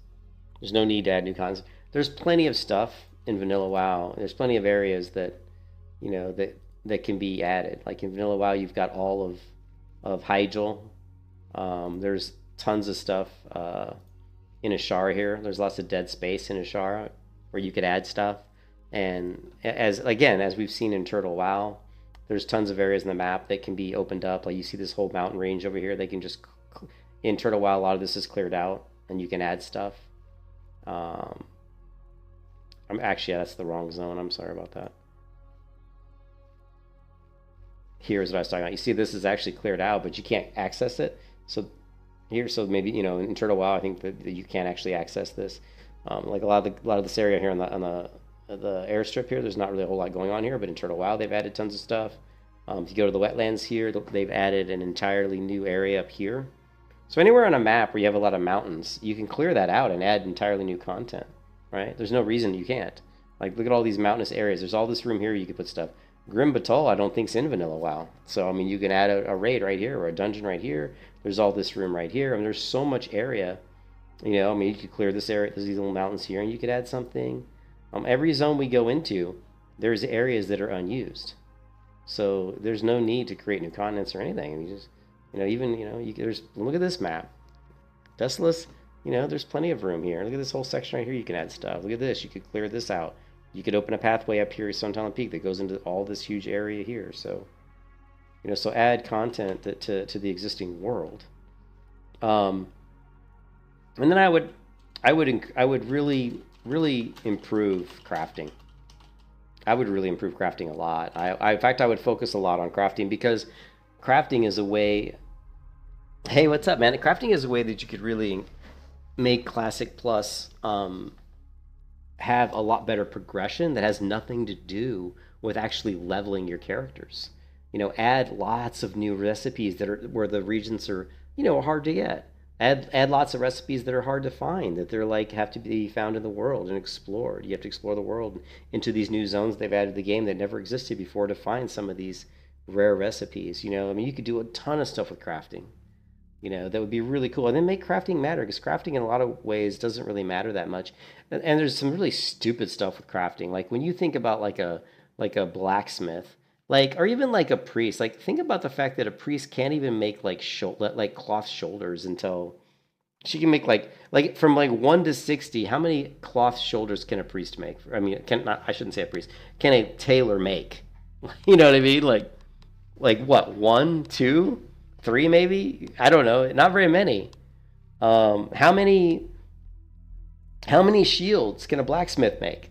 [SPEAKER 4] There's no need to add new continents. There's plenty of stuff in vanilla WoW. There's plenty of areas that, you know, that can be added. Like in vanilla WoW, you've got all of Hyjal. There's tons of stuff in Ashara here. There's lots of dead space in Ashara where you could add stuff. And as we've seen in Turtle WoW, there's tons of areas in the map that can be opened up. Like you see this whole mountain range over here. They can just, in Turtle WoW, a lot of this is cleared out and you can add stuff. That's the wrong zone. I'm sorry about that. Here's what I was talking about. You see, this is actually cleared out, but you can't access it. So maybe, you know, in Turtle WoW, I think that you can't actually access this. Like a lot of this area here on the airstrip here, there's not really a whole lot going on here, but in Turtle WoW, they've added tons of stuff. If you go to the wetlands here, they've added an entirely new area up here. So anywhere on a map where you have a lot of mountains, you can clear that out and add entirely new content, right? There's no reason you can't. Like, look at all these mountainous areas. There's all this room here you could put stuff. Grim Batal, I don't think's in vanilla WoW. So, I mean, you can add a raid right here or a dungeon right here. There's all this room right here. I mean, there's so much area. You know, I mean, you could clear this area. There's these little mountains here, and you could add something. Every zone we go into, there's areas that are unused. So there's no need to create new continents or anything. I mean, you just, you know, even, you know, look at this map. Desolace, you know, there's plenty of room here. Look at this whole section right here. You can add stuff. Look at this. You could clear this out. You could open a pathway up here at Suntown Peak that goes into all this huge area here. So, you know, so add content to the existing world. And then I would really improve crafting. I would really improve crafting a lot. In fact, I would focus a lot on crafting, because crafting is a way. Hey, what's up, man? Crafting is a way that you could really make Classic Plus have a lot better progression that has nothing to do with actually leveling your characters. You know, add lots of new recipes that are where the regions are, you know, hard to get. Add lots of recipes that are hard to find, that they're like have to be found in the world and explored. You have to explore the world into these new zones they've added to the game that never existed before to find some of these rare recipes. You know, I mean, you could do a ton of stuff with crafting. You know, that would be really cool. And then make crafting matter, because crafting in a lot of ways doesn't really matter that much. And there's some really stupid stuff with crafting. Like when you think about like a blacksmith, like, or even like a priest, like think about the fact that a priest can't even make like cloth shoulders until she can make like from like 1 to 60. How many cloth shoulders can a priest make? I mean, I shouldn't say a priest. Can a tailor make? You know what I mean? Like what? 1, 2, 3 maybe? I don't know. Not very many. How many shields can a blacksmith make?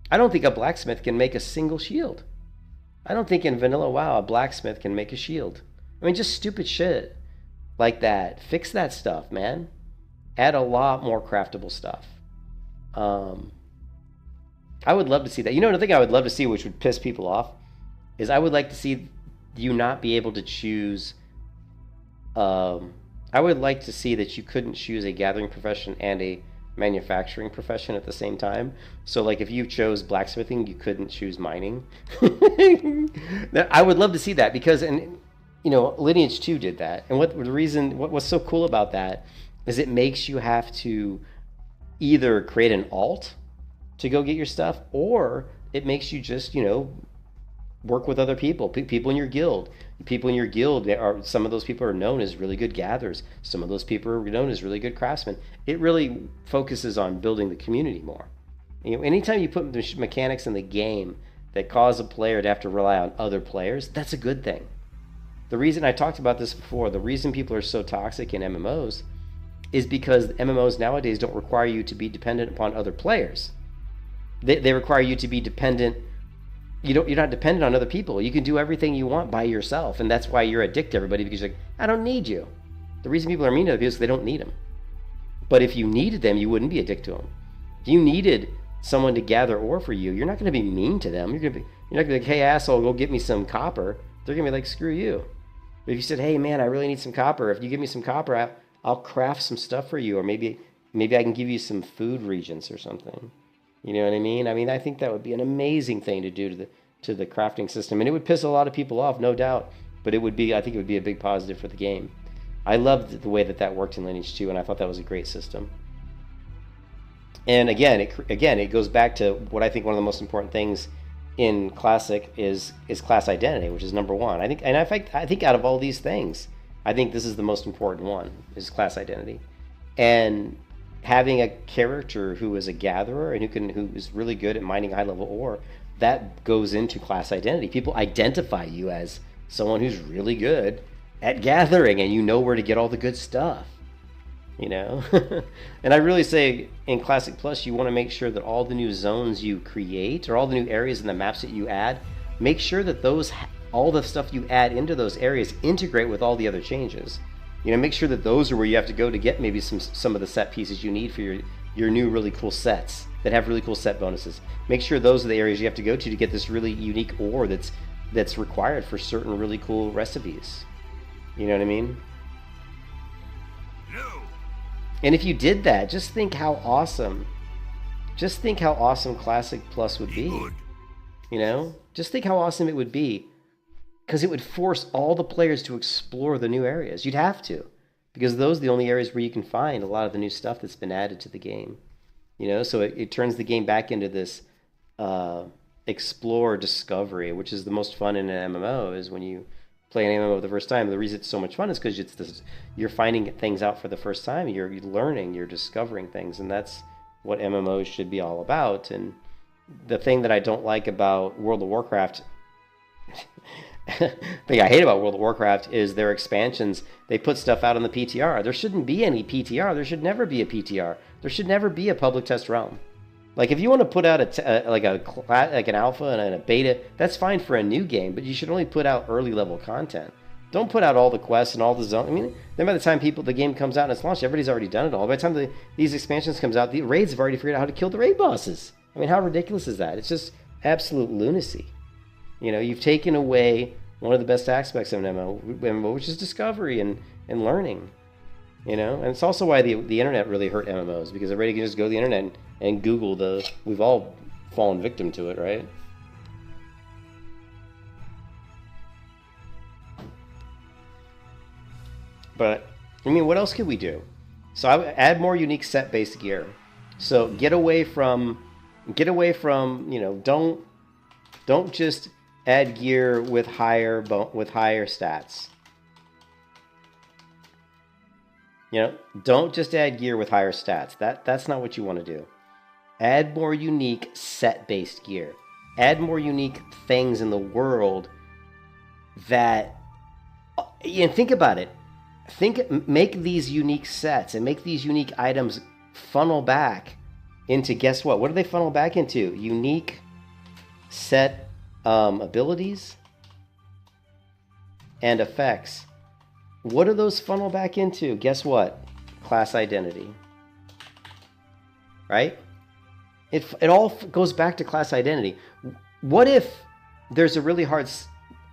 [SPEAKER 4] I don't think a blacksmith can make a single shield. I don't think in vanilla WoW a blacksmith can make a shield. I mean, just stupid shit like that. Fix that stuff, man. Add a lot more craftable stuff. I would love to see that. You know, another thing I would love to see, which would piss people off, is I would like to see you not be able to choose I would like to see that you couldn't choose a gathering profession and a manufacturing profession at the same time. So like if you chose blacksmithing, you couldn't choose mining. I would love to see that, because, and you know, Lineage 2 did that. And what's so cool about that is it makes you have to either create an alt to go get your stuff, or it makes you just, you know, work with other people, people in your guild. People in your guild are, some of those people are known as really good gatherers. Some of those people are known as really good craftsmen. It really focuses on building the community more. You know, anytime you put the mechanics in the game that cause a player to have to rely on other players, that's a good thing. The reason, I talked about this before, the reason people are so toxic in MMOs is because MMOs nowadays don't require you to be dependent upon other players. They require you to be dependent. You're not dependent on other people. You can do everything you want by yourself, and that's why you're a dick to everybody, because you're like, I don't need you. The reason people are mean to other people is they don't need them. But if you needed them, you wouldn't be a dick to them. If you needed someone to gather ore for you, you're not going to be mean to them. You're not going to be like, hey asshole, go get me some copper. They're going to be like, screw you. But if you said, hey man, I really need some copper. If you give me some copper, I'll craft some stuff for you, or maybe I can give you some food regents or something. You know what I mean? I think that would be an amazing thing to do to the crafting system, and it would piss a lot of people off, no doubt. But I think it would be a big positive for the game. I loved the way that worked in Lineage 2, and I thought that was a great system. And again, it goes back to what I think one of the most important things in Classic is class identity, which is number one. I think out of all these things, I think this is the most important one, is class identity. And having a character who is a gatherer and who is really good at mining high level ore, that goes into class identity. People identify you as someone who's really good at gathering, and you know where to get all the good stuff, you know. And I really say in Classic Plus, you want to make sure that all the new zones you create, or all the new areas in the maps that you add, make sure that all the stuff you add into those areas integrate with all the other changes. You know, make sure that those are where you have to go to get maybe some of the set pieces you need for your new really cool sets that have really cool set bonuses. Make sure those are the areas you have to go to get this really unique ore that's required for certain really cool recipes. You know what I mean?
[SPEAKER 5] No.
[SPEAKER 4] And if you did that, just think how awesome Classic Plus would be.
[SPEAKER 5] Good.
[SPEAKER 4] You know? Just think how awesome it would be. Because it would force all the players to explore the new areas. You'd have to. Because those are the only areas where you can find a lot of the new stuff that's been added to the game. You know, so it turns the game back into this explore discovery, which is the most fun in an MMO, is when you play an MMO the first time. The reason it's so much fun is because you're finding things out for the first time. You're learning, you're discovering things, and that's what MMOs should be all about. And the thing that I don't like about World of Warcraft thing I hate about World of Warcraft is their expansions. They put stuff out on the PTR. There shouldn't be any PTR. There should never be a PTR. There should never be a public test realm. Like if you want to put out like an alpha and a beta, that's fine for a new game, but you should only put out early level content. Don't put out all the quests and all the zones. I mean, then by the time the game comes out and it's launched, everybody's already done it all. By the time these expansions comes out, the raids have already figured out how to kill the raid bosses. I mean, how ridiculous is that? It's just absolute lunacy. You know, you've taken away one of the best aspects of an MMO, which is discovery and learning. You know, and it's also why the internet really hurt MMOs, because everybody can just go to the internet and Google we've all fallen victim to it, right? But I mean, what else could we do? So I would add more unique set-based gear. So get away from, you know, don't just add gear with higher stats. You know, don't just add gear with higher stats. That's not what you want to do. Add more unique set-based gear. Add more unique things in the world that, and think about it. Make these unique sets and make these unique items funnel back into, guess what? What do they funnel back into? Unique set abilities and effects. What do those funnel back into? Guess what? Class identity. Right? It all goes back to class identity. What if there's a really hard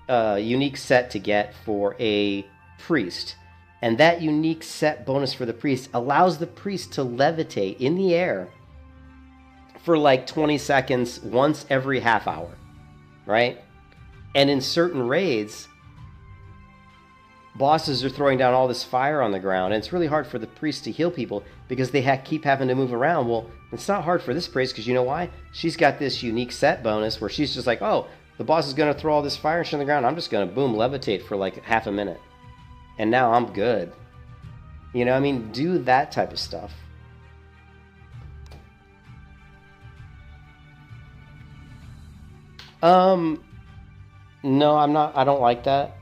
[SPEAKER 4] unique set to get for a priest, And that unique set bonus for the priest allows the priest to levitate in the air for like 20 seconds once every half hour, right? And in certain raids, bosses are throwing down all this fire on the ground, and it's really hard for the priest to heal people because they keep having to move around. Well, it's not hard for this priest because you know why? She's got this unique set bonus where she's just like, oh, the boss is going to throw all this fire shit on the ground. I'm just going to, boom, levitate for like half a minute. And now I'm good. You know, I mean, do that type of stuff. No, I'm not. I don't like that.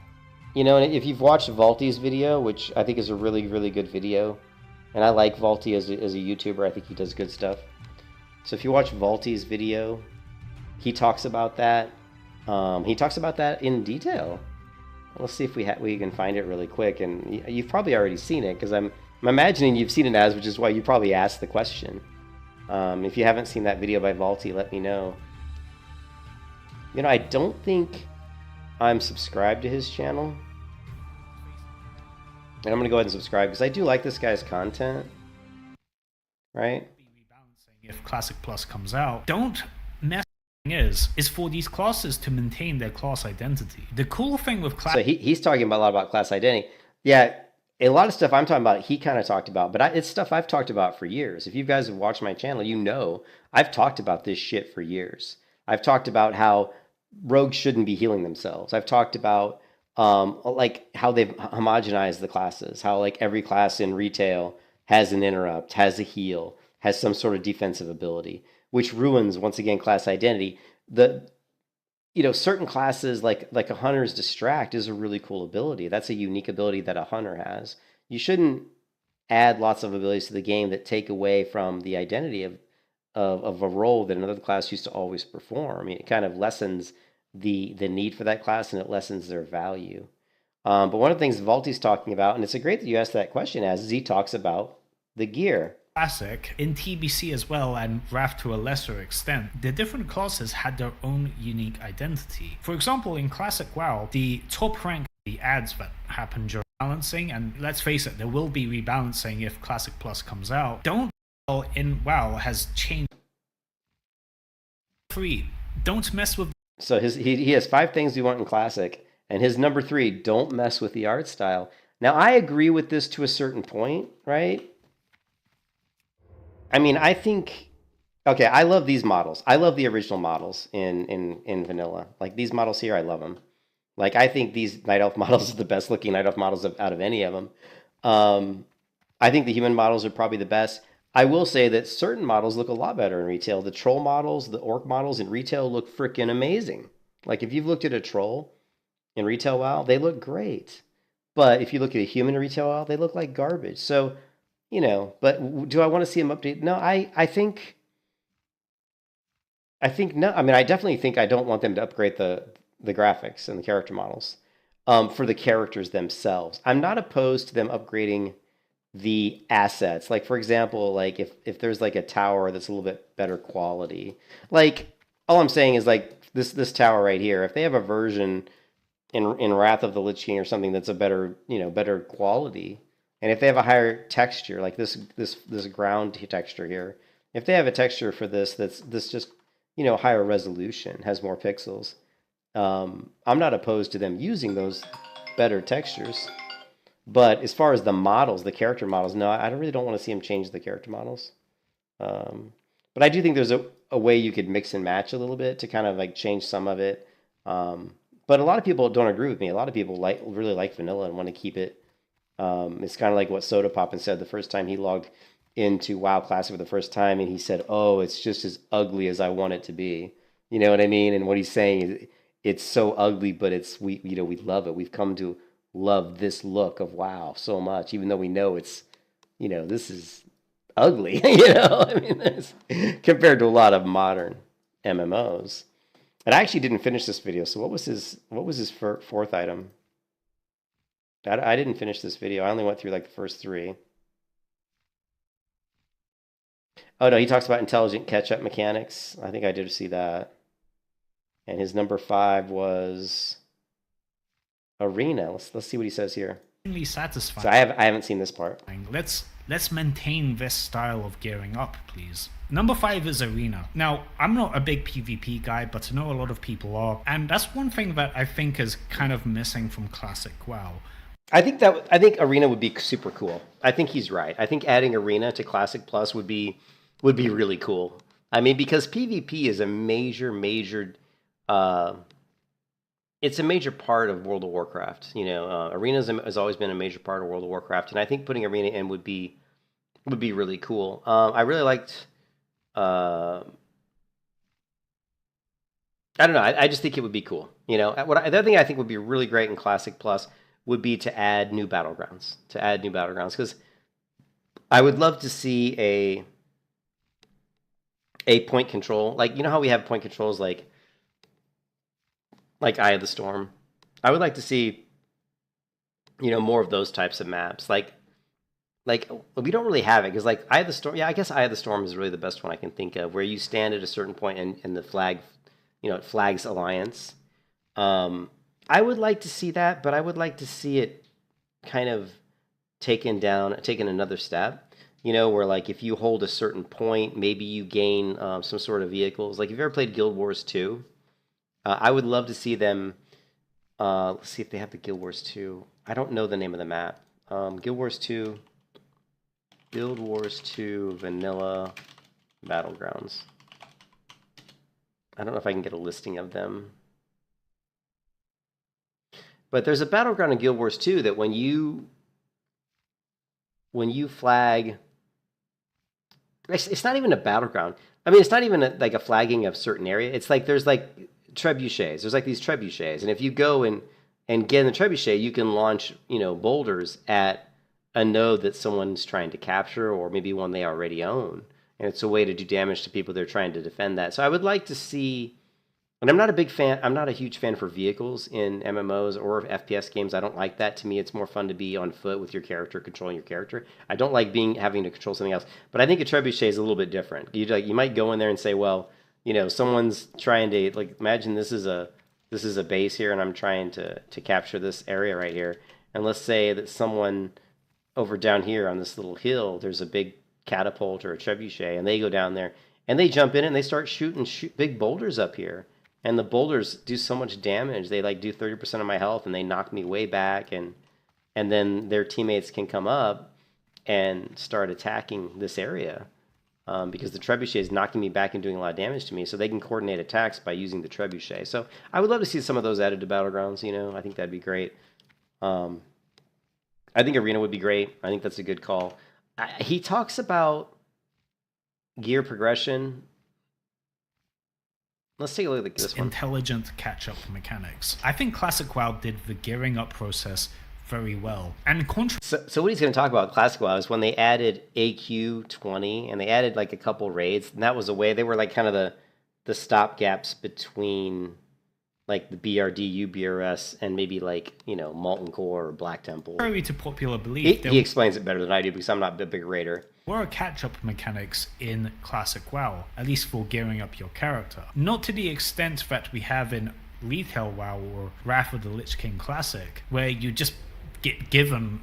[SPEAKER 4] You know, if you've watched Vaulty's video, which I think is a really, really good video, and I like Vaulty as a YouTuber. I think he does good stuff. So if you watch Vaulty's video, he talks about that. He talks about that in detail. Let's see if we can find it really quick. And you've probably already seen it because I'm imagining you've seen it as, which is why you probably asked the question. If you haven't seen that video by Vaulty, let me know. You know, I don't think I'm subscribed to his channel. And I'm going to go ahead and subscribe because I do like this guy's content. Right?
[SPEAKER 6] If Classic Plus comes out, don't mess is for these classes to maintain their class identity. The cool thing with Classic...
[SPEAKER 4] So he's talking about a lot about class identity. Yeah, a lot of stuff I'm talking about, he kind of talked about, but it's stuff I've talked about for years. If you guys have watched my channel, you know I've talked about this shit for years. I've talked about how rogues shouldn't be healing themselves. I've talked about like how they've homogenized the classes, how like every class in retail has an interrupt, has a heal, has some sort of defensive ability, which ruins, once again, class identity. Certain classes like a hunter's distract is a really cool ability. That's a unique ability that a hunter has. You shouldn't add lots of abilities to the game that take away from the identity of a role that another class used to always perform. I mean, it kind of lessens the need for that class, and it lessens their value. But one of the things Vaulty's talking about, and it's a great that you asked that question, is he talks about the gear.
[SPEAKER 6] Classic, in TBC as well, and Wrath to a lesser extent, the different classes had their own unique identity. For example, in Classic WoW, the top rank, the ads that happen during balancing, and let's face it, there will be rebalancing if Classic Plus comes out. In WoW has changed. 3, don't mess with...
[SPEAKER 4] So he has 5 things we want in Classic, and his number 3, don't mess with the art style. Now, I agree with this to a certain point, right? I mean, I think... Okay, I love these models. I love the original models in vanilla. Like, these models here, I love them. Like, I think these Night Elf models are the best looking Night Elf models out of any of them. I think the human models are probably the best. I will say that certain models look a lot better in retail. The troll models, the orc models in retail look freaking amazing. Like, if you've looked at a troll in retail WoW, they look great. But if you look at a human in retail WoW, they look like garbage. So, you know, but do I want to see them update? No, I think no. I mean, I definitely think I don't want them to upgrade the graphics and the character models for the characters themselves. I'm not opposed to them upgrading the assets. Like, for example, like if there's like a tower that's a little bit better quality. Like, all I'm saying is like this tower right here, if they have a version in Wrath of the Lich King or something that's a better, better quality, and if they have a higher texture, like this ground texture here, if they have a texture for this that's just, higher resolution, has more pixels, I'm not opposed to them using those better textures. But as far as the models, the character models, no, I really don't want to see them change the character models. But I do think there's a way you could mix and match a little bit to kind of like change some of it. But a lot of people don't agree with me. A lot of people really like vanilla and want to keep it. It's kind of like what Soda Poppin said the first time he logged into WoW Classic for the first time, and he said, "Oh, it's just as ugly as I want it to be." You know what I mean? And what he's saying is, it's so ugly, but we love it. We've come to love this look of WoW so much, even though we know it's, this is ugly. I mean, compared to a lot of modern MMOs. And I actually didn't finish this video. So what was his fourth item? I didn't finish this video. I only went through like the first 3. Oh no, he talks about intelligent catch-up mechanics. I think I did see that. And his number 5 was Arena. Let's see what he says here.
[SPEAKER 6] satisfying.
[SPEAKER 4] So I haven't seen this part.
[SPEAKER 6] Let's maintain this style of gearing up, please. Number 5 is Arena. Now, I'm not a big PvP guy, but I know a lot of people are, and that's one thing that I think is kind of missing from Classic WoW.
[SPEAKER 4] I think Arena would be super cool. I think he's right. I think adding Arena to Classic Plus would be really cool. I mean, because PvP is a major it's a major part of World of Warcraft. You know, Arena has always been a major part of World of Warcraft, and I think putting Arena in would be really cool. I really liked. I don't know. I just think it would be cool. You know, the other thing I think would be really great in Classic Plus would be to add new battlegrounds. Because I would love to see a point control. Like, you know how we have point controls like Eye of the Storm. I would like to see, you know, more of those types of maps. Like we don't really have it, because like Eye of the Storm, yeah, I guess Eye of the Storm is really the best one I can think of, where you stand at a certain point and the flag, you know, it flags alliance. I would like to see that, but I would like to see it kind of taken another step. You know, where like if you hold a certain point, maybe you gain some sort of vehicles. Like, have you ever played Guild Wars 2? I would love to see them. Let's see if they have the Guild Wars 2. I don't know the name of the map. Guild Wars 2 Vanilla Battlegrounds. I don't know if I can get a listing of them. But there's a battleground in Guild Wars 2 that when you flag, it's not even a battleground. I mean, it's not even like a flagging of certain area. It's like there's like trebuchets. There's like these trebuchets, and if you go and get in the trebuchet, you can launch, you know, boulders at a node that someone's trying to capture, or maybe one they already own, and it's a way to do damage to people they're trying to defend that. So I would like to see. And I'm not a huge fan for vehicles in MMOs or FPS games. I don't like that. To me, it's more fun to be on foot with your character, controlling your character. I don't like having to control something else. But I think a trebuchet is a little bit different. You might go in there and say, well, you know, someone's trying to, like, imagine this is a base here, and I'm trying to capture this area right here. And let's say that someone over down here on this little hill, there's a big catapult or a trebuchet, and they go down there and they jump in and they start shooting big boulders up here. And the boulders do so much damage. They like do 30% of my health, and they knock me way back. And then their teammates can come up and start attacking this area because the trebuchet is knocking me back and doing a lot of damage to me. So they can coordinate attacks by using the trebuchet. So I would love to see some of those added to Battlegrounds. You know, I think that'd be great. I think Arena would be great. I think that's a good call. He talks about gear progression. Let's take a look at this one.
[SPEAKER 6] Intelligent catch-up mechanics. I think Classic WoW did the gearing up process very well. And
[SPEAKER 4] so what he's going to talk about Classic WoW is when they added AQ20 and they added like a couple raids, and that was a way they were like kind of the stopgaps between like the BRD, UBRS, and maybe like, you know, Molten Core or Black Temple.
[SPEAKER 6] Contrary to popular belief,
[SPEAKER 4] he explains it better than I do because I'm not a big raider.
[SPEAKER 6] Were catch-up mechanics in Classic WoW, at least for gearing up your character. Not to the extent that we have in Retail WoW or Wrath of the Lich King Classic, where you just get given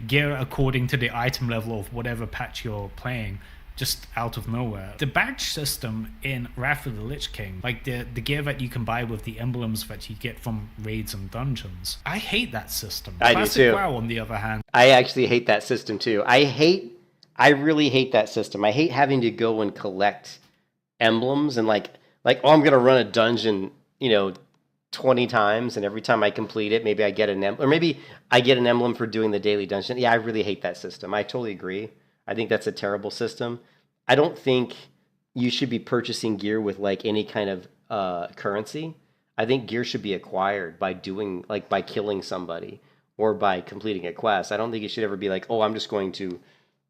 [SPEAKER 6] gear according to the item level of whatever patch you're playing, just out of nowhere. The badge system in Wrath of the Lich King, like the gear that you can buy with the emblems that you get from raids and dungeons, I hate that system.
[SPEAKER 4] Classic do too.
[SPEAKER 6] WoW, on the other hand,
[SPEAKER 4] I actually hate that system too. I really hate that system. I hate having to go and collect emblems and like oh, I'm gonna run a dungeon, you know, 20 times, and every time I complete it, maybe I get an emblem, or maybe I get an emblem for doing the daily dungeon. Yeah, I really hate that system. I totally agree. I think that's a terrible system. I don't think you should be purchasing gear with like any kind of currency. I think gear should be acquired by killing somebody or by completing a quest. I don't think it should ever be like, oh, I'm just going to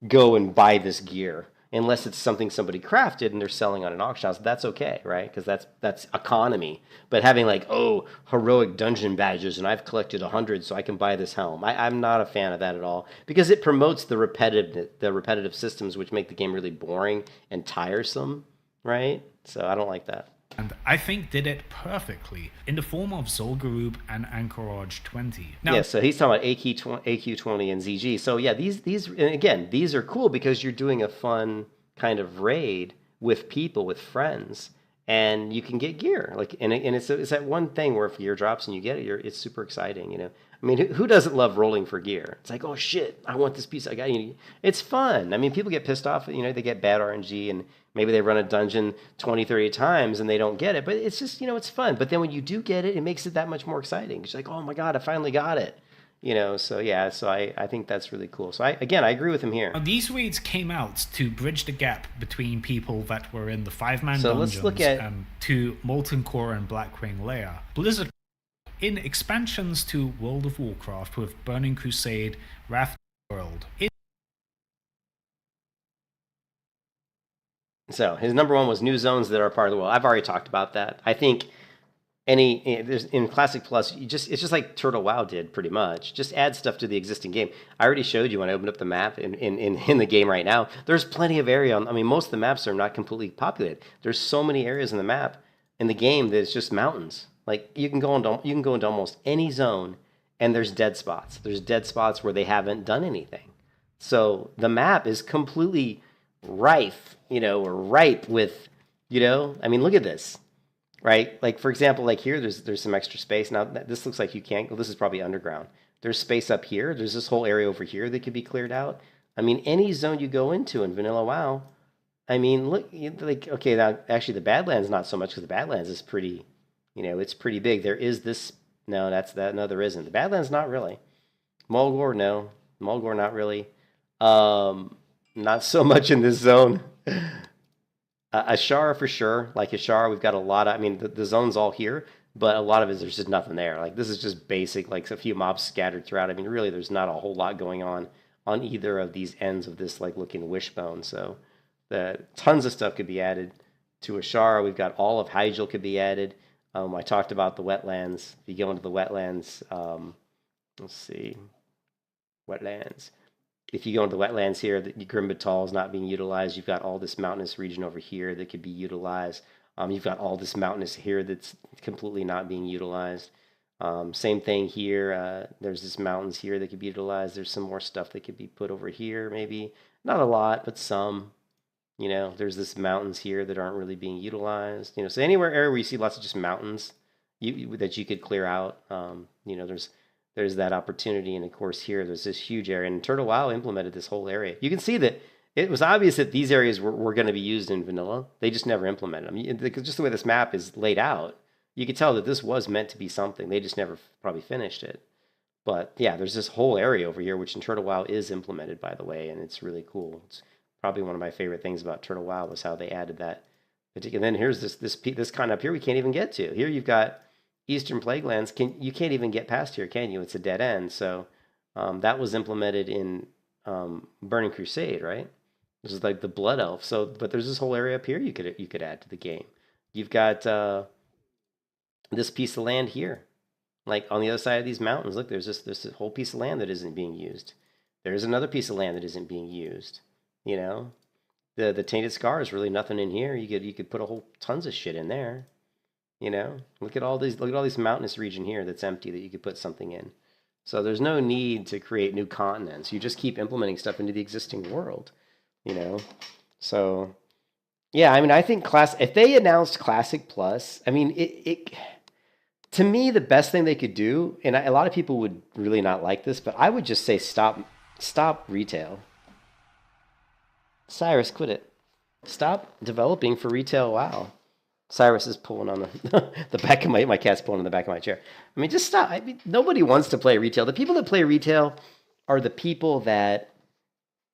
[SPEAKER 4] go and buy this gear, unless it's something somebody crafted and they're selling on an auction house. That's okay, right? Because that's economy. But having like, oh, heroic dungeon badges and I've collected 100 so I can buy this helm, I'm not a fan of that at all, because it promotes the repetitive systems which make the game really boring and tiresome, right? So I don't like that.
[SPEAKER 6] and I think did it perfectly in the form of Zul'Gurub and Anchorage 20. Now,
[SPEAKER 4] Yeah, so he's talking about AQ20 and ZG. So yeah, these and again, these are cool because you're doing a fun kind of raid with people, with friends, and you can get gear. Like, and it's that one thing where if gear drops and you get it, it's super exciting, you know. I mean, who doesn't love rolling for gear? It's like, oh shit, I want this piece. I got you. It's fun. I mean, people get pissed off. You know, they get bad RNG and maybe they run a dungeon 20, 30 times and they don't get it. But it's just, you know, it's fun. But then when you do get it, it makes it that much more exciting. It's like, oh my god, I finally got it. You know, so yeah, so I think that's really cool. So I agree with him here.
[SPEAKER 6] Now, these raids came out to bridge the gap between people that were in the 5-man
[SPEAKER 4] So
[SPEAKER 6] dungeons
[SPEAKER 4] let's look at
[SPEAKER 6] to Molten Core and Blackwing Lair. Blizzard in expansions to World of Warcraft with Burning Crusade, Wrath of the World.
[SPEAKER 4] So his number one was new zones that are part of the world. I've already talked about that. I think there's in Classic Plus, it's just like Turtle WoW did pretty much. Just add stuff to the existing game. I already showed you when I opened up the map in the game right now. There's plenty of area. I mean, most of the maps are not completely populated. There's so many areas in the map in the game that it's just mountains. Like you can go into almost any zone, and there's dead spots. There's dead spots where they haven't done anything. So the map is completely rife, you know, or ripe with, you know. I mean, look at this, right? Like for example, like here, there's some extra space. Now this looks like you can't. Well, this is probably underground. There's space up here. There's this whole area over here that could be cleared out. I mean, any zone you go into in Vanilla WoW, I mean, look, like okay, now actually the Badlands not so much because the Badlands is pretty. You know, it's pretty big. There is this. No, no, there isn't. The Badlands, not really. Mulgore, no. Mulgore, not really. Not so much in this zone. Ashara for sure. Like Ashara, we've got a lot of. I mean, the zone's all here, but a lot of it there's just nothing there. Like this is just basic, like a few mobs scattered throughout. I mean, really, there's not a whole lot going on either of these ends of this like looking wishbone. So, tons of stuff could be added to Ashara. We've got all of Hyjal could be added. I talked about the wetlands. If you go into the wetlands, let's see, wetlands. If you go into the wetlands here, the Grimbatal is not being utilized. You've got all this mountainous region over here that could be utilized. You've got all this mountainous here that's completely not being utilized. Same thing here. There's this mountains here that could be utilized. There's some more stuff that could be put over here, maybe. Not a lot, but some. You know, there's this mountains here that aren't really being utilized. You know, so area where you see lots of just mountains that you could clear out. You know, there's that opportunity, and of course here there's this huge area. And Turtle WoW implemented this whole area. You can see that it was obvious that these areas were going to be used in vanilla. They just never implemented them. Just the way this map is laid out, you could tell that this was meant to be something. They just never probably finished it. But yeah, there's this whole area over here, which in Turtle WoW is implemented, by the way, and it's really cool. It's probably one of my favorite things about Turtle WoW was how they added that particular. And then here's this kind up here we can't even get to. Here you've got Eastern Plaguelands. You can't even get past here, can you? It's a dead end. So that was implemented in Burning Crusade, right? This is like the Blood Elf. So, but there's this whole area up here you could add to the game. You've got this piece of land here, like on the other side of these mountains. Look, there's this whole piece of land that isn't being used. There's another piece of land that isn't being used. You know, the Tainted Scar is really nothing in here. You could put a whole tons of shit in there. You know, look at all these mountainous region here that's empty that you could put something in. So there's no need to create new continents. You just keep implementing stuff into the existing world. You know, so yeah, I mean, I think if they announced Classic Plus, I mean, it to me the best thing they could do, and a lot of people would really not like this, but I would just say stop retail. Cyrus, quit it. Stop developing for retail WoW. Cyrus is pulling on the back of my cat's pulling on the back of my chair. I mean, just stop. I mean, nobody wants to play retail. The people that play retail are the people that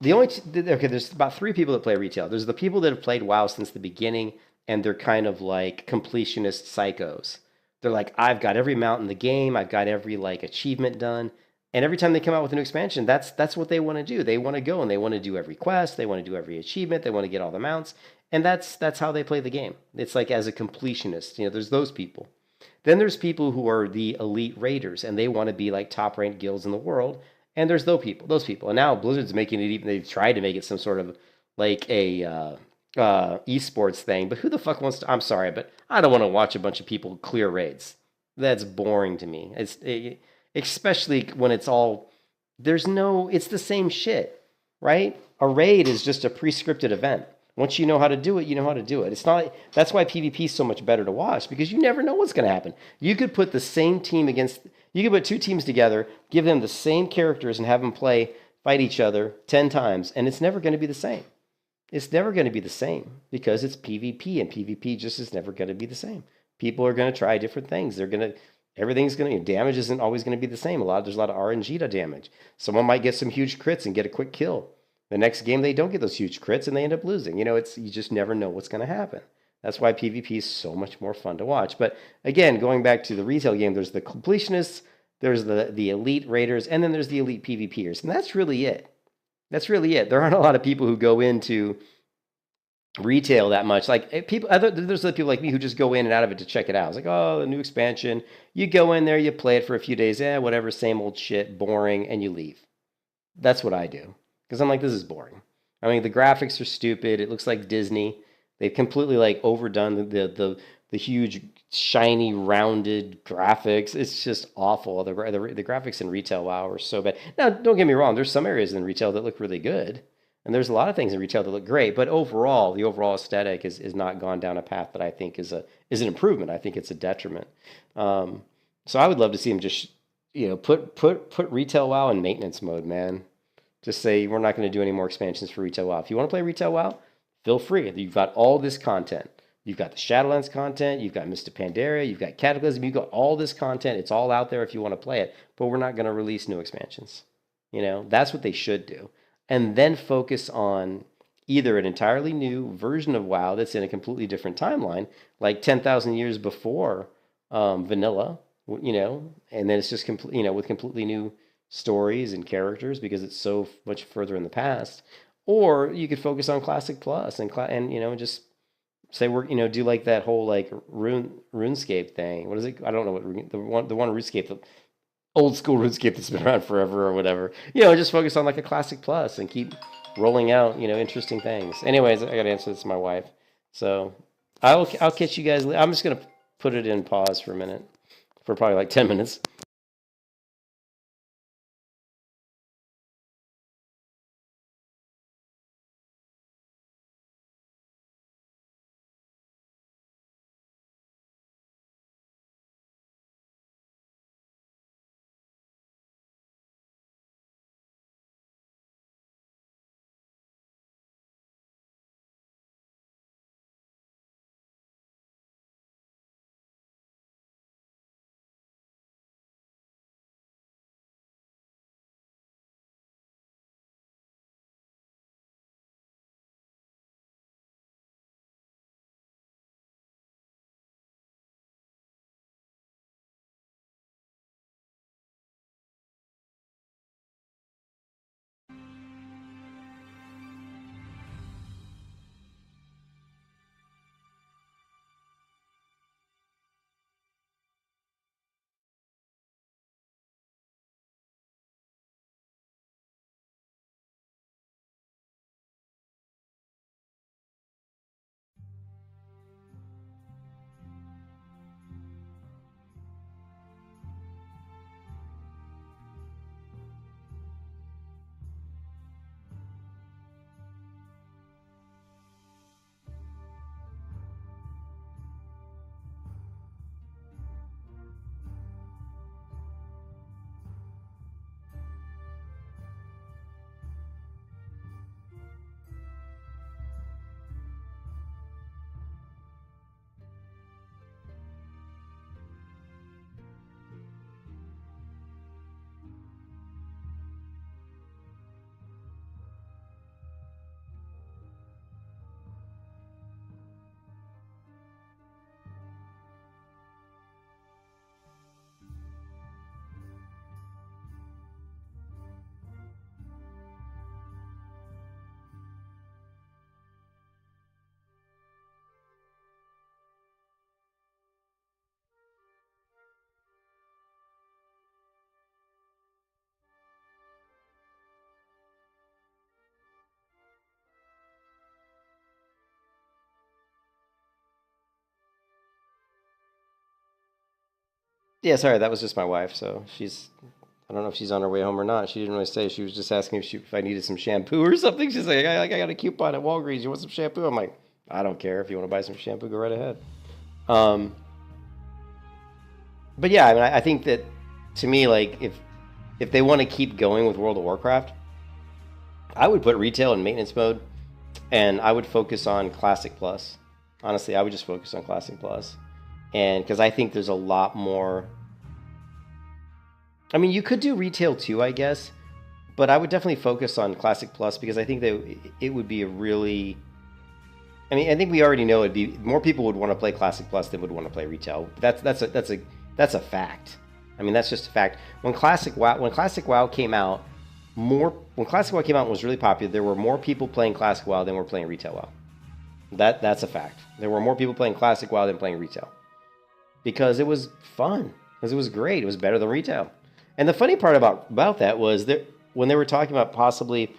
[SPEAKER 4] there's about 3 people that play retail. There's the people that have played WoW since the beginning, and they're kind of like completionist psychos. They're like, I've got every mount in the game. I've got every like achievement done. And every time they come out with a new expansion, that's what they want to do. They want to go and they want to do every quest. They want to do every achievement. They want to get all the mounts. And that's how they play the game. It's like as a completionist, you know, there's those people. Then there's people who are the elite raiders and they want to be like top ranked guilds in the world. And there's those people. And now Blizzard's making it even, they've tried to make it some sort of like a esports thing, but who the fuck wants to? I'm sorry, but I don't want to watch a bunch of people clear raids. That's boring to me. Especially when it's all it's the same shit, right? A raid is just a pre-scripted event. Once you know how to do it, you know how to do it. It's not. That's why PvP is so much better to watch, because you never know what's going to happen. You could put the same team against. You could put two teams together, give them the same characters, and have them fight each other 10 times, and it's never going to be the same. It's never going to be the same because it's PvP, and PvP just is never going to be the same. People are going to try different things. Everything's going to, damage isn't always going to be the same. There's a lot of RNG to damage. Someone might get some huge crits and get a quick kill. The next game, they don't get those huge crits and they end up losing. You just never know what's going to happen. That's why PvP is so much more fun to watch. But again, going back to the retail game, there's the completionists, there's the elite raiders, and then there's the elite PvPers. And that's really it. That's really it. There aren't a lot of people who go into retail that much. Like there's other people like me who just go in and out of it to check it out. It's like, oh, the new expansion. You go in there, you play it for a few days, whatever, same old shit, boring, and you leave. That's what I do. Because I'm like, this is boring. I mean, the graphics are stupid. It looks like Disney. They've completely like overdone the huge, shiny, rounded graphics. It's just awful. The graphics in retail, WoW, are so bad. Now, don't get me wrong. There's some areas in retail that look really good. And there's a lot of things in retail that look great. But overall, the overall aesthetic is not gone down a path that I think is an improvement. I think it's a detriment. So I would love to see them just, put retail WoW in maintenance mode, man. Just say, we're not going to do any more expansions for retail WoW. If you want to play retail WoW, feel free. You've got all this content. You've got the Shadowlands content. You've got Mist of Pandaria. You've got Cataclysm. You've got all this content. It's all out there if you want to play it. But we're not going to release new expansions. That's what they should do. And then focus on either an entirely new version of WoW that's in a completely different timeline, like 10,000 years before vanilla, and then it's just with completely new stories and characters because it's so much further in the past. Or you could focus on Classic Plus and just say do like that whole like RuneScape thing. What is it? I don't know what the one RuneScape, the old school RuneScape that's been around forever or whatever. Just focus on like a Classic Plus and keep rolling out interesting things. Anyways, I got to answer this to my wife, so I'll catch you guys. I'm just gonna put it in pause for a minute, for probably like 10 minutes. Yeah, sorry, that was just my wife. So I don't know if she's on her way home or not. She didn't really say. She was just asking if I needed some shampoo or something. She's like, I got a coupon at Walgreens. You want some shampoo? I'm like, I don't care. If you want to buy some shampoo, go right ahead. But yeah, I mean, I think that to me, like, if they want to keep going with World of Warcraft, I would put retail in maintenance mode, and I would focus on Classic Plus. Honestly, I would just focus on Classic Plus, and because I think there's a lot more. I mean, you could do retail too, I guess, but I would definitely focus on Classic Plus because I think that it would be a really. I mean, I think we already know it'd be more people would want to play Classic Plus than would want to play retail. That's a fact. I mean, that's just a fact. When Classic WoW came out, when Classic WoW came out and was really popular, there were more people playing Classic WoW than were playing retail WoW. That's a fact. There were more people playing Classic WoW than playing retail because it was fun. Because it was great. It was better than retail. And the funny part about that was that when they were talking about possibly,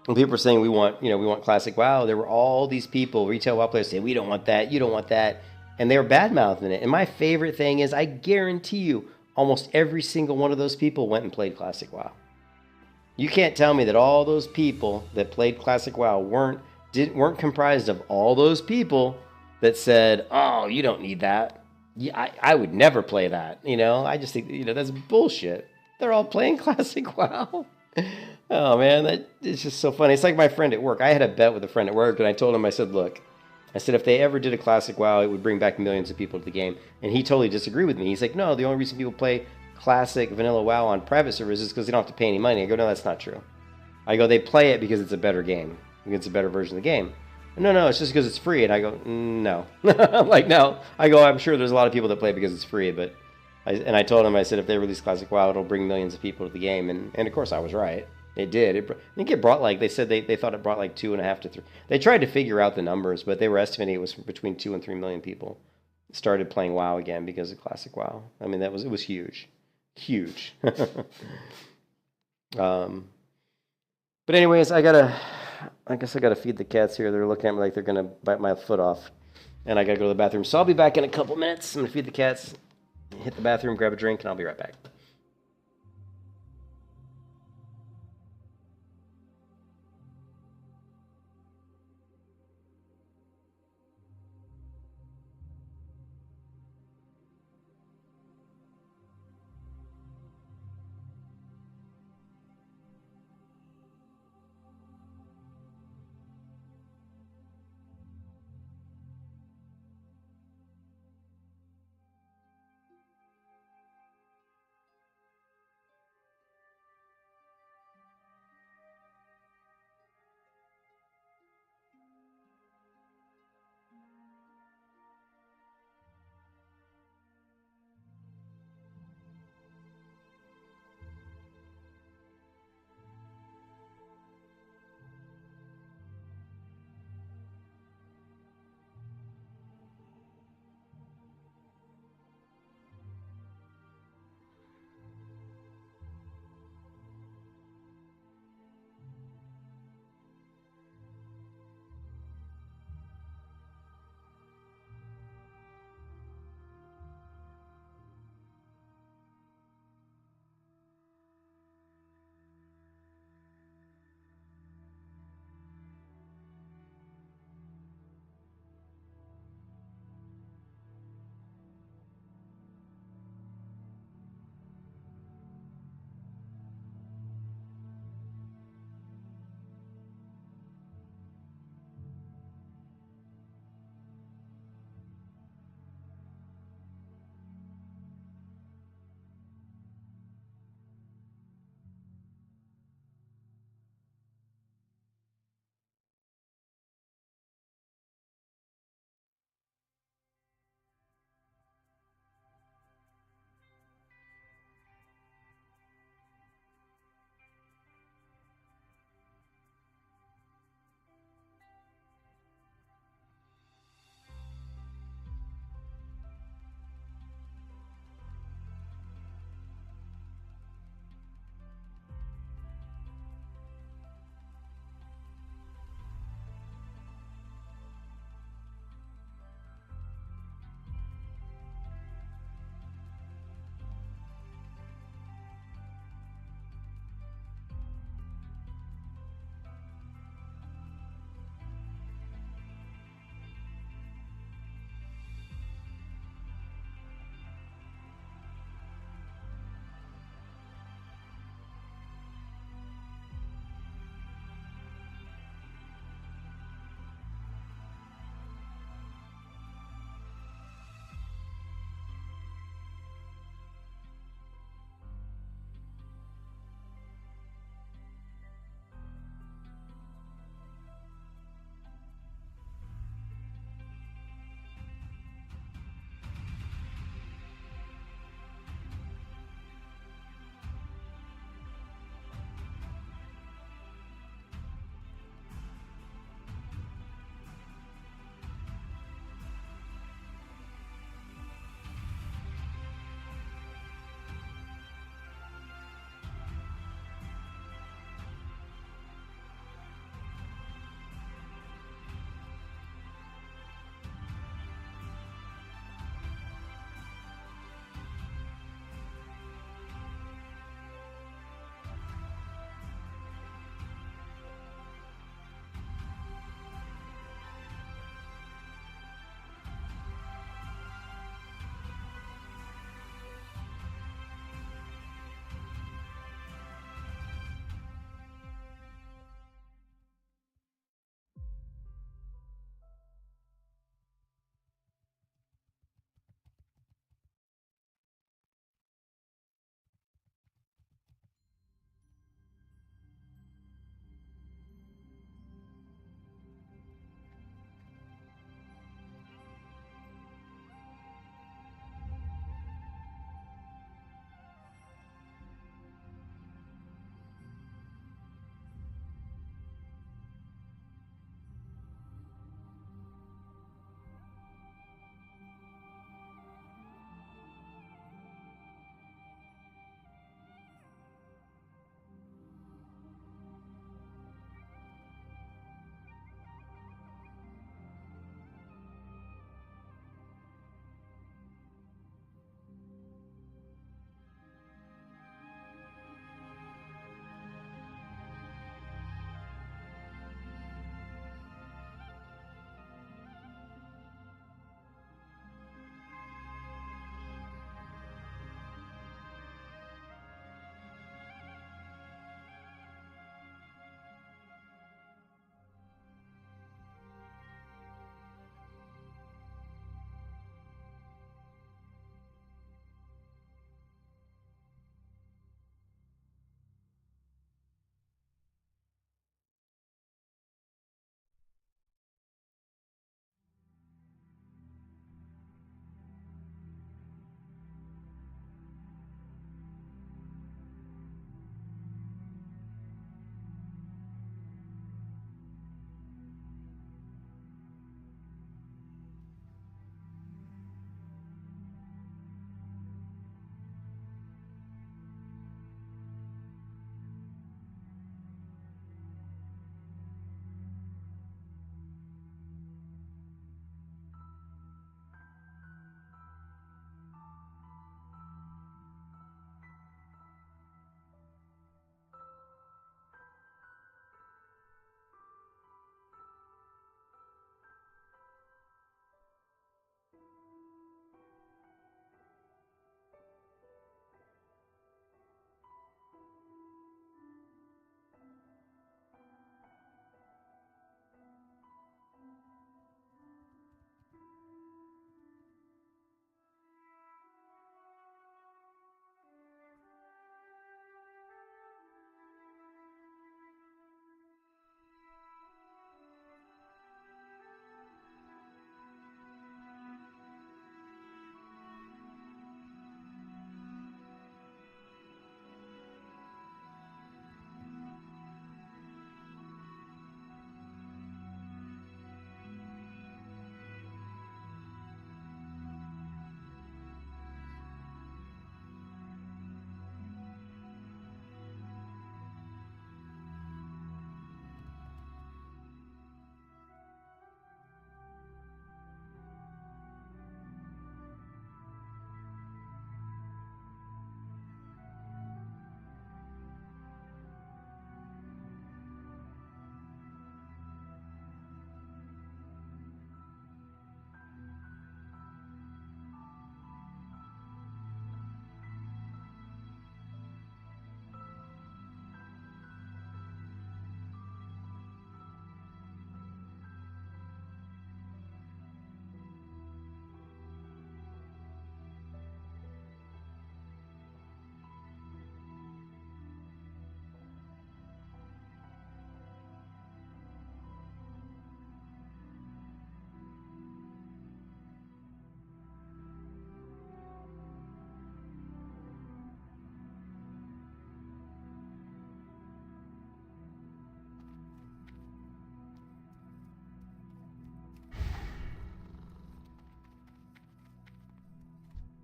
[SPEAKER 4] when people were saying we want Classic WoW, there were all these people, retail WoW players, saying we don't want that, you don't want that, and they were bad mouthing it. And my favorite thing is, I guarantee you, almost every single one of those people went and played Classic WoW. You can't tell me that all those people that played Classic WoW weren't comprised of all those people that said, "Oh, you don't need that. Yeah, I would never play that." I just think that's bullshit. They're all playing Classic WoW. Oh man, it's just so funny. It's like my friend at work. I had a bet with a friend at work, and I told him, I said, "Look, if they ever did a Classic WoW, it would bring back millions of people to the game." And he totally disagreed with me. He's like, "No, the only reason people play Classic Vanilla WoW on private servers is because they don't have to pay any money." I go, "No, that's not true." I go, "They play it because it's a better game. It's a better version of the game." "No, it's just because it's free." And I go, "No." I'm like, "No." I go, "I'm sure there's a lot of people that play because it's free, but..." I told him, I said, if they release Classic WoW, it'll bring millions of people to the game. And of course, I was right. It did. I think it brought they said they thought it brought 2.5 to 3. They tried to figure out the numbers, but they were estimating it was between 2 and 3 million people started playing WoW again because of Classic WoW. I mean, it was huge. Huge. But anyways, I guess I gotta feed the cats here. They're looking at me like they're gonna bite my foot off. And I gotta go to the bathroom. So I'll be back in a couple minutes. I'm gonna feed the cats, hit the bathroom, grab a drink, and I'll be right back.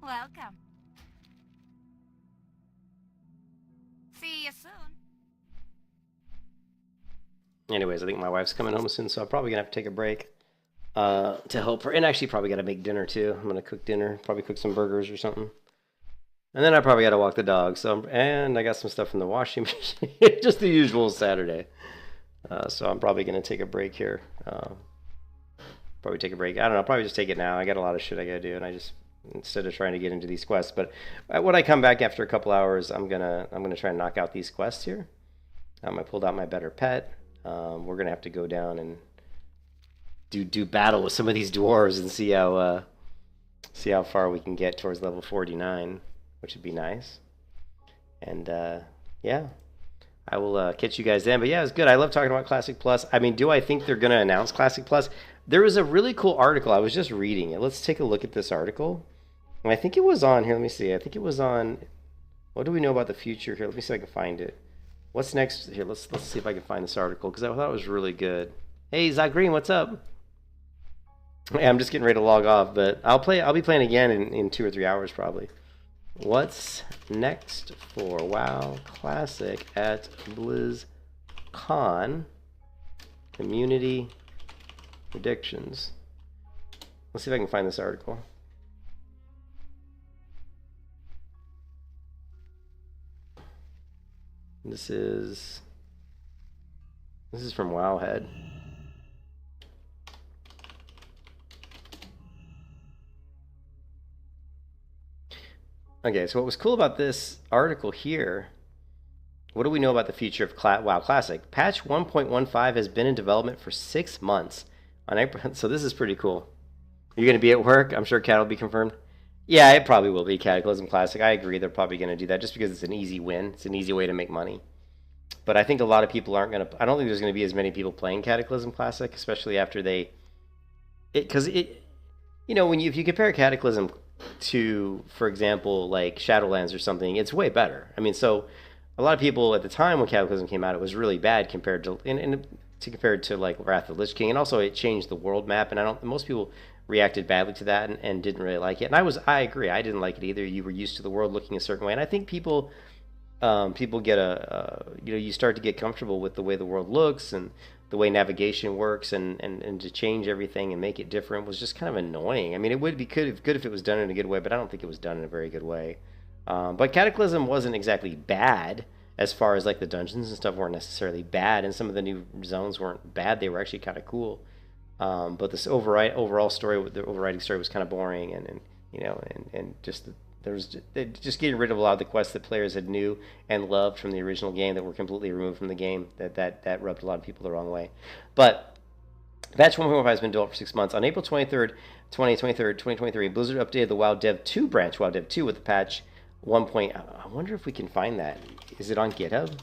[SPEAKER 7] Welcome. See you soon.
[SPEAKER 4] Anyways, I think my wife's coming home soon, so I'm probably gonna have to take a break to help her. And actually, probably gotta make dinner too. I'm gonna cook dinner, probably cook some burgers or something. And then I probably gotta walk the dog. And I got some stuff in the washing machine, just the usual Saturday. So I'm probably gonna take a break here. Probably take a break. I don't know. I'll probably just take it now. I got a lot of shit I gotta do, and I just instead of trying to get into these quests. But when I come back after a couple hours, I'm gonna try and knock out these quests here. I pulled out my better pet. We're gonna have to go down and do battle with some of these dwarves and see how far we can get towards level 49, which would be nice. And yeah, I will catch you guys then. But yeah, it was good. I love talking about Classic Plus. I mean, do I think they're gonna announce Classic Plus? There was a really cool article. I was just reading it. Let's take a look at this article. And I think it was on here. Let me see. I think it was on. What do we know about the future here? Let me see if I can find it. What's next here? Let's see if I can find this article because I thought it was really good. Hey, Zach Green, what's up? Hey, I'm just getting ready to log off, but I'll be playing again in 2 or 3 hours probably. What's next for WoW Classic at BlizzCon? Community predictions. Let's see if I can find this article. This is from Wowhead. Okay, so what was cool about this article here, what do we know about the future of WoW Classic? Patch 1.15 has been in development for 6 months. On April, so this is pretty cool. You're going to be at work? I'm sure Cat will be confirmed. Yeah, it probably will be Cataclysm Classic. I agree they're probably going to do that just because it's an easy win. It's an easy way to make money. But I think a lot of people aren't going to... I don't think there's going to be as many people playing Cataclysm Classic, especially after they... Because it... You know, if you compare Cataclysm to, for example, like Shadowlands or something, it's way better. I mean, so a lot of people at the time when Cataclysm came out, it was really bad compared to... compared to like Wrath of the Lich King, and also it changed the world map, and most people reacted badly to that and didn't really like it. And I agree, I didn't like it either. You were used to the world looking a certain way, and I think people get you start to get comfortable with the way the world looks and the way navigation works, and to change everything and make it different was just kind of annoying. I mean, it would be good if it was done in a good way, but I don't think it was done in a very good way. But Cataclysm wasn't exactly bad. As far as like the dungeons and stuff weren't necessarily bad, and some of the new zones weren't bad. They were actually kind of cool. But this overall story, the overriding story was kind of boring, and just just getting rid of a lot of the quests that players had knew and loved from the original game that were completely removed from the game. That rubbed a lot of people the wrong way. But patch 1.15 has been developed for 6 months. On April 23rd, 2023, Blizzard updated the WoW Dev 2 branch, WoW Dev 2, with the patch 1. I wonder if we can find that. Is it on GitHub?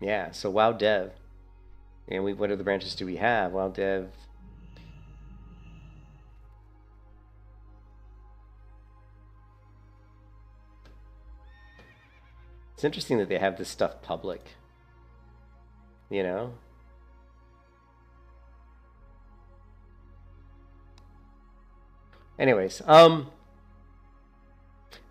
[SPEAKER 4] Yeah, so WoW Dev. And what other branches do we have? WoW Dev. It's interesting that they have this stuff public. You know? Anyways,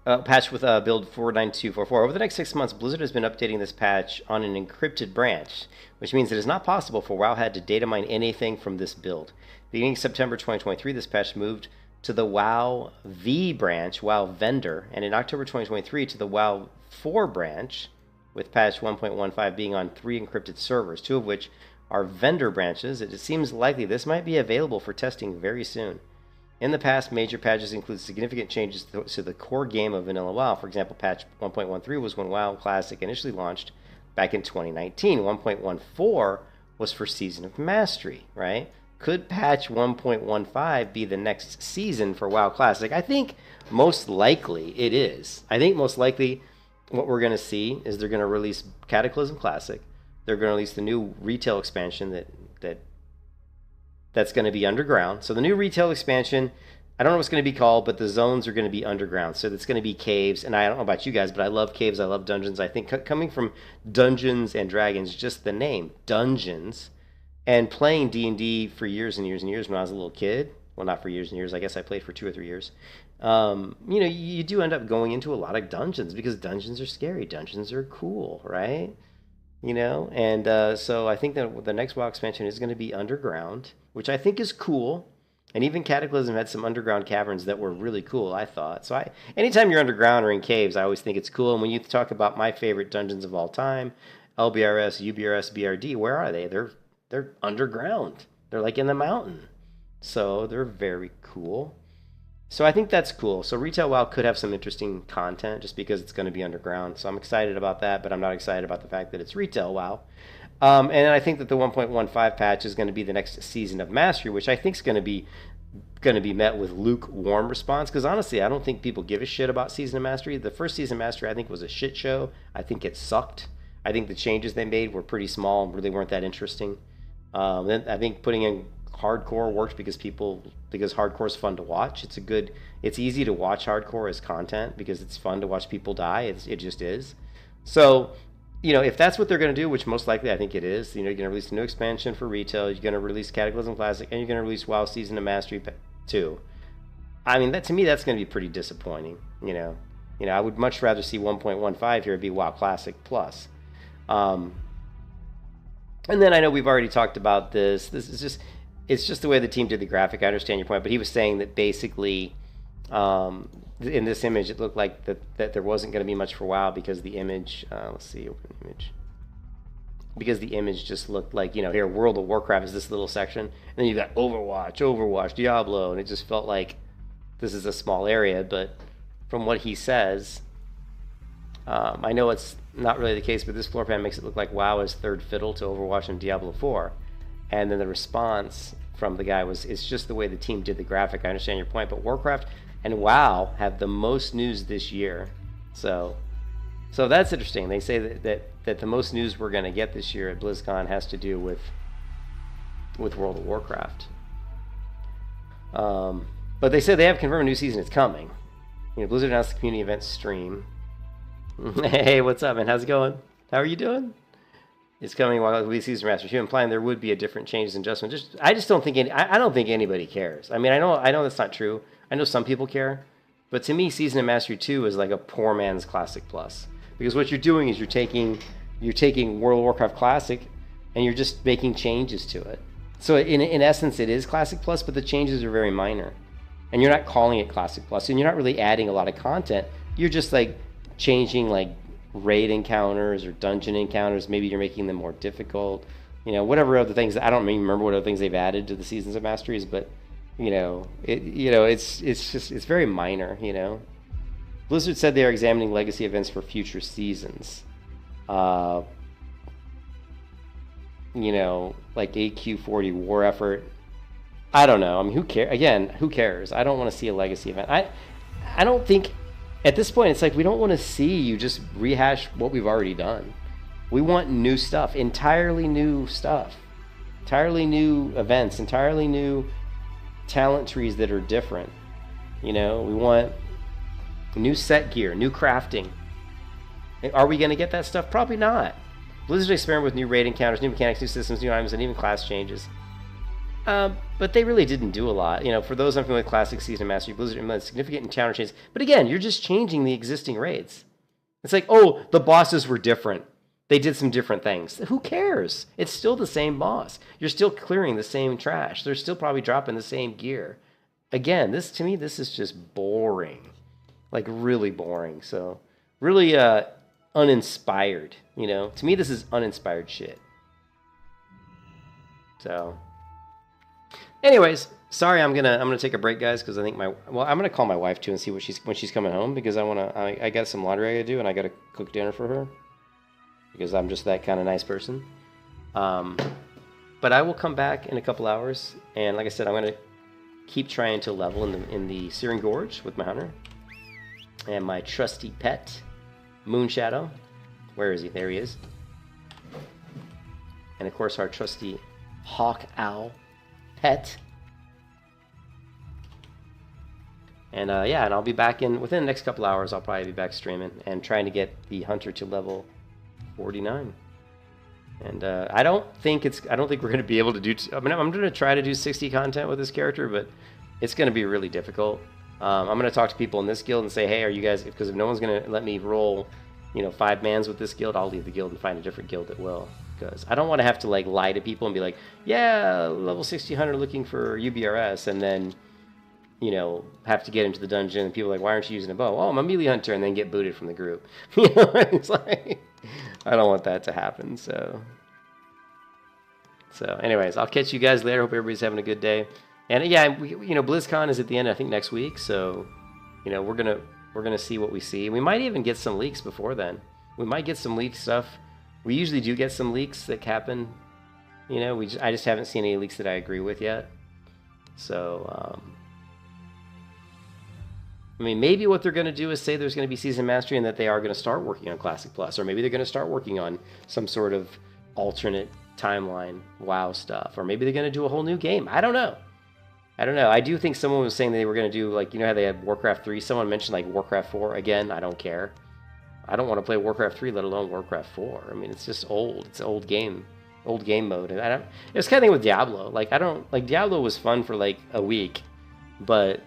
[SPEAKER 4] patch with build 49244. Over the next 6 months, Blizzard has been updating this patch on an encrypted branch, which means it is not possible for Wowhead to data mine anything from this build. Beginning September 2023, this patch moved to the WoW V branch, WoW Vendor, and in October 2023 to the WoW 4 branch, with patch 1.15 being on 3 encrypted servers, 2 of which are vendor branches. It seems likely this might be available for testing very soon. In the past, major patches include significant changes to the core game of Vanilla WoW. For example, patch 1.13 was when WoW Classic initially launched back in 2019. 1.14 was for Season of Mastery, right? Could patch 1.15 be the next season for WoW Classic? I think most likely it is. I think most likely what we're going to see is they're going to release Cataclysm Classic. They're going to release the new retail expansion that's going to be underground. So the new retail expansion, I don't know what it's going to be called, but the zones are going to be underground. So it's going to be caves. And I don't know about you guys, but I love caves. I love dungeons. I think coming from Dungeons and Dragons, just the name, Dungeons, And playing D&D for years and years and years when I was a little kid, well, not for years and years, I guess I played for 2 or 3 years. You know, you do end up going into a lot of dungeons because dungeons are scary. Dungeons are cool, right? You know, and so I think that the next WoW expansion is going to be underground, which I think is cool. And even Cataclysm had some underground caverns that were really cool, I thought. So anytime you're underground or in caves, I always think it's cool. And when you talk about my favorite dungeons of all time, LBRS, UBRS, BRD, where are they? They're underground. They're like in the mountain. So they're very cool. So I think that's cool. So Retail WoW could have some interesting content just because it's going to be underground. So I'm excited about that, but I'm not excited about the fact that it's Retail WoW. And I think that the 1.15 patch is going to be the next season of Mastery, which I think is going to be met with lukewarm response. Because honestly, I don't think people give a shit about Season of Mastery. The first Season of Mastery, I think, was a shit show. I think it sucked. I think the changes they made were pretty small and really weren't that interesting. Then I think putting in hardcore worked because hardcore is fun to watch. It's easy to watch hardcore as content because it's fun to watch people die. It just is. So, you know, if that's what they're going to do, which most likely I think it is, you know, you're going to release a new expansion for retail, you're going to release Cataclysm Classic, and you're going to release WoW Season of Mastery 2. I mean, to me, that's going to be pretty disappointing, you know. I would much rather see 1.15 here be WoW Classic Plus. And then I know we've already talked about this. It's just the way the team did the graphic. I understand your point, but he was saying that basically in this image, it looked like that there wasn't going to be much for WoW because the image, let's see, open image. Because the image just looked like, you know, here, World of Warcraft is this little section. And then you've got Overwatch, Diablo, and it just felt like this is a small area. But from what he says, I know it's not really the case, but this floor plan makes it look like WoW is third fiddle to Overwatch and Diablo 4. And then the response from the guy was, it's just the way the team did the graphic. I understand your point, but Warcraft and WoW have the most news this year. So that's interesting. They say that the most news we're going to get this year at BlizzCon has to do with World of Warcraft. But they said they have confirmed a new season is coming. You know, Blizzard announced the community event stream. Hey, what's up, man? How's it going? How are you doing? It's coming while we season Master 2, implying there would be a different changes and adjustments. I just don't think I don't think anybody cares. I mean, I know that's not true. I know some people care, but to me, Season of Mastery 2 is like a poor man's Classic Plus, because what you're doing is you're taking World of Warcraft Classic and you're just making changes to it. So in essence, it is Classic Plus, but the changes are very minor, and you're not calling it Classic Plus, and you're not really adding a lot of content. You're just like changing like raid encounters or dungeon encounters. Maybe you're making them more difficult, you know, whatever other things. I don't even remember what other things they've added to the Seasons of Masteries, but it's very minor, you know. Blizzard said they are examining legacy events for future seasons. You know, like AQ40 War Effort. I don't know. I mean, who cares? Again, who cares? I don't want to see a legacy event. I don't think at this point, it's like we don't want to see you just rehash what we've already done. We want new stuff, entirely new stuff, entirely new events, entirely new talent trees that are different. You know, we want new set gear, new crafting. Are we going to get that stuff? Probably not. Blizzard experimented with new raid encounters, new mechanics, new systems, new items, and even class changes. But they really didn't do a lot. You know, for those unfamiliar with Classic Season of Mastery, Blizzard implemented significant encounter changes. But again, you're just changing the existing raids. It's like, oh, the bosses were different. They did some different things. Who cares? It's still the same boss. You're still clearing the same trash. They're still probably dropping the same gear. Again, to me, this is just boring. Like, really boring. So, really uninspired, you know? To me, this is uninspired shit. So, anyways, sorry, I'm gonna take a break, guys, because I think I'm gonna call my wife too and see when she's coming home, because I got some laundry I gotta do, and I gotta cook dinner for her, because I'm just that kind of nice person. But I will come back in a couple hours, and like I said, I'm gonna keep trying to level in the Searing Gorge with my hunter and my trusty pet, Moonshadow. Where is he? There he is. And of course, our trusty Hawk Owl pet. And yeah, and I'll be back within the next couple hours. I'll probably be back streaming and trying to get the hunter to level 49. And I don't think we're going to be able to do. I'm going to try to do 60 content with this character, but it's going to be really difficult. I'm going to talk to people in this guild and say, hey, are you guys? Because if no one's going to let me roll, 5 mans with this guild, I'll leave the guild and find a different guild that will. Because I don't want to have to like lie to people and be like, yeah, level 60 hunter looking for UBRS, and then have to get into the dungeon and people are like, why aren't you using a bow? Oh, I'm a melee hunter, and then get booted from the group. It's like, I don't want that to happen. So anyways, I'll catch you guys later. Hope everybody's having a good day. And yeah, BlizzCon is at the end, I think, next week. So, we're gonna see what we see. We might even get some leaks before then. We might get some leaked stuff. We usually do get some leaks that happen. I just haven't seen any leaks that I agree with yet. So, maybe what they're going to do is say there's going to be Season Mastery and that they are going to start working on Classic Plus. Or maybe they're going to start working on some sort of alternate timeline WoW stuff. Or maybe they're going to do a whole new game. I don't know. I do think someone was saying they were going to do, like, how they had Warcraft 3? Someone mentioned, like, Warcraft 4. Again, I don't care. I don't want to play Warcraft 3, let alone Warcraft 4. It's just old. It's an old game mode. And it's kind of thing with Diablo. Diablo was fun for, like, a week. But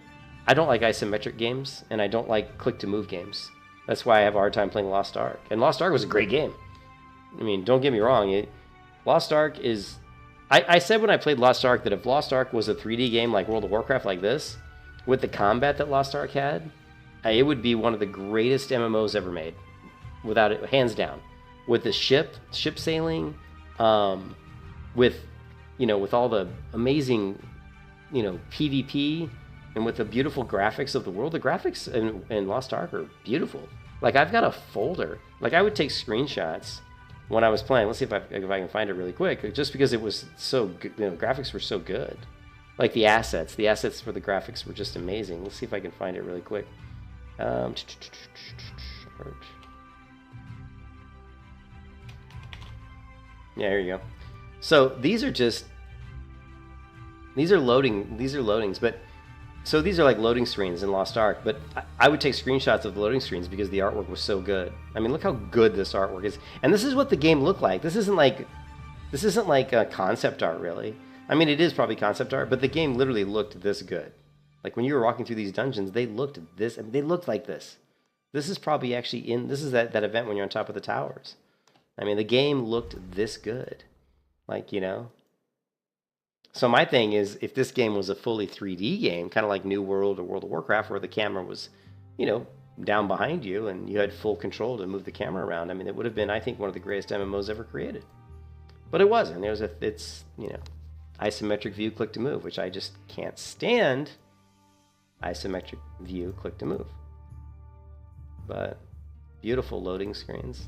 [SPEAKER 4] I don't like isometric games, and I don't like click-to-move games. That's why I have a hard time playing Lost Ark. And Lost Ark was a great game. Don't get me wrong. Lost Ark is... I said when I played Lost Ark that if Lost Ark was a 3D game like World of Warcraft like this, with the combat that Lost Ark had, it would be one of the greatest MMOs ever made. Without it, hands down. With the ship sailing, with all the amazing, PvP, and with the beautiful graphics of the world. The graphics in Lost Ark are beautiful. Like, I've got a folder. Like, I would take screenshots when I was playing. Let's see if I can find it really quick. Just because it was so good, graphics were so good. Like, the assets for the graphics were just amazing. Let's see if I can find it really quick. Yeah, here you go. So these are loadings, but so these are like loading screens in Lost Ark, but I would take screenshots of the loading screens because the artwork was so good. Look how good this artwork is. And this is what the game looked like. This isn't like a concept art, really. It is probably concept art, but the game literally looked this good. Like, when you were walking through these dungeons, they looked they looked like this. This is probably actually this is that event when you're on top of the towers. The game looked this good. So my thing is, if this game was a fully 3D game, kind of like New World or World of Warcraft, where the camera was, down behind you and you had full control to move the camera around, it would have been, I think, one of the greatest MMOs ever created. But it wasn't. It's isometric view, click to move, which I just can't stand. Isometric view, click to move. But beautiful loading screens.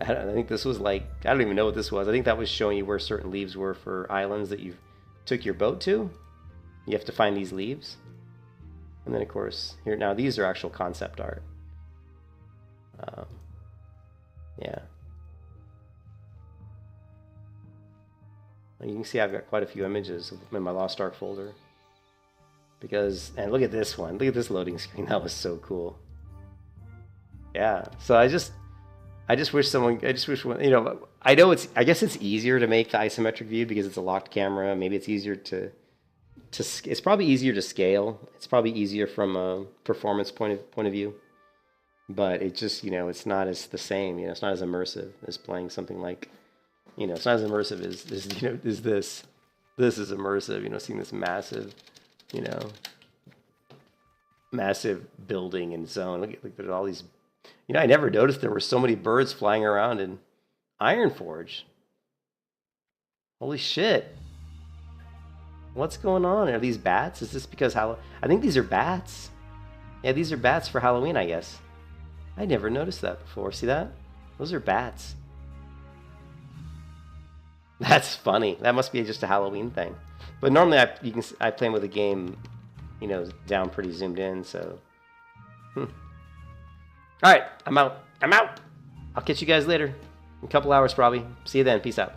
[SPEAKER 4] I think this was like, I don't even know what this was. I think that was showing you where certain leaves were for islands that you took your boat to. You have to find these leaves. And then, of course, here, now these are actual concept art. Yeah. You can see I've got quite a few images in my Lost Ark folder. And look at this one. Look at this loading screen. That was so cool. Yeah. So I just wish one, I know I guess it's easier to make the isometric view because it's a locked camera. Maybe it's easier it's probably easier to scale. It's probably easier from a performance point of view. But it just, it's not as the same, it's not as immersive as playing something like, it's not as immersive as this. This is immersive, seeing this massive, massive building and zone. Look at all these. I never noticed there were so many birds flying around in Ironforge. Holy shit. What's going on? Are these bats? Is this because I think these are bats. Yeah, these are bats for Halloween, I guess. I never noticed that before. See that? Those are bats. That's funny. That must be just a Halloween thing. But normally I play with a game, down pretty zoomed in, so. All right, I'm out. I'll catch you guys later. In a couple hours, probably. See you then. Peace out.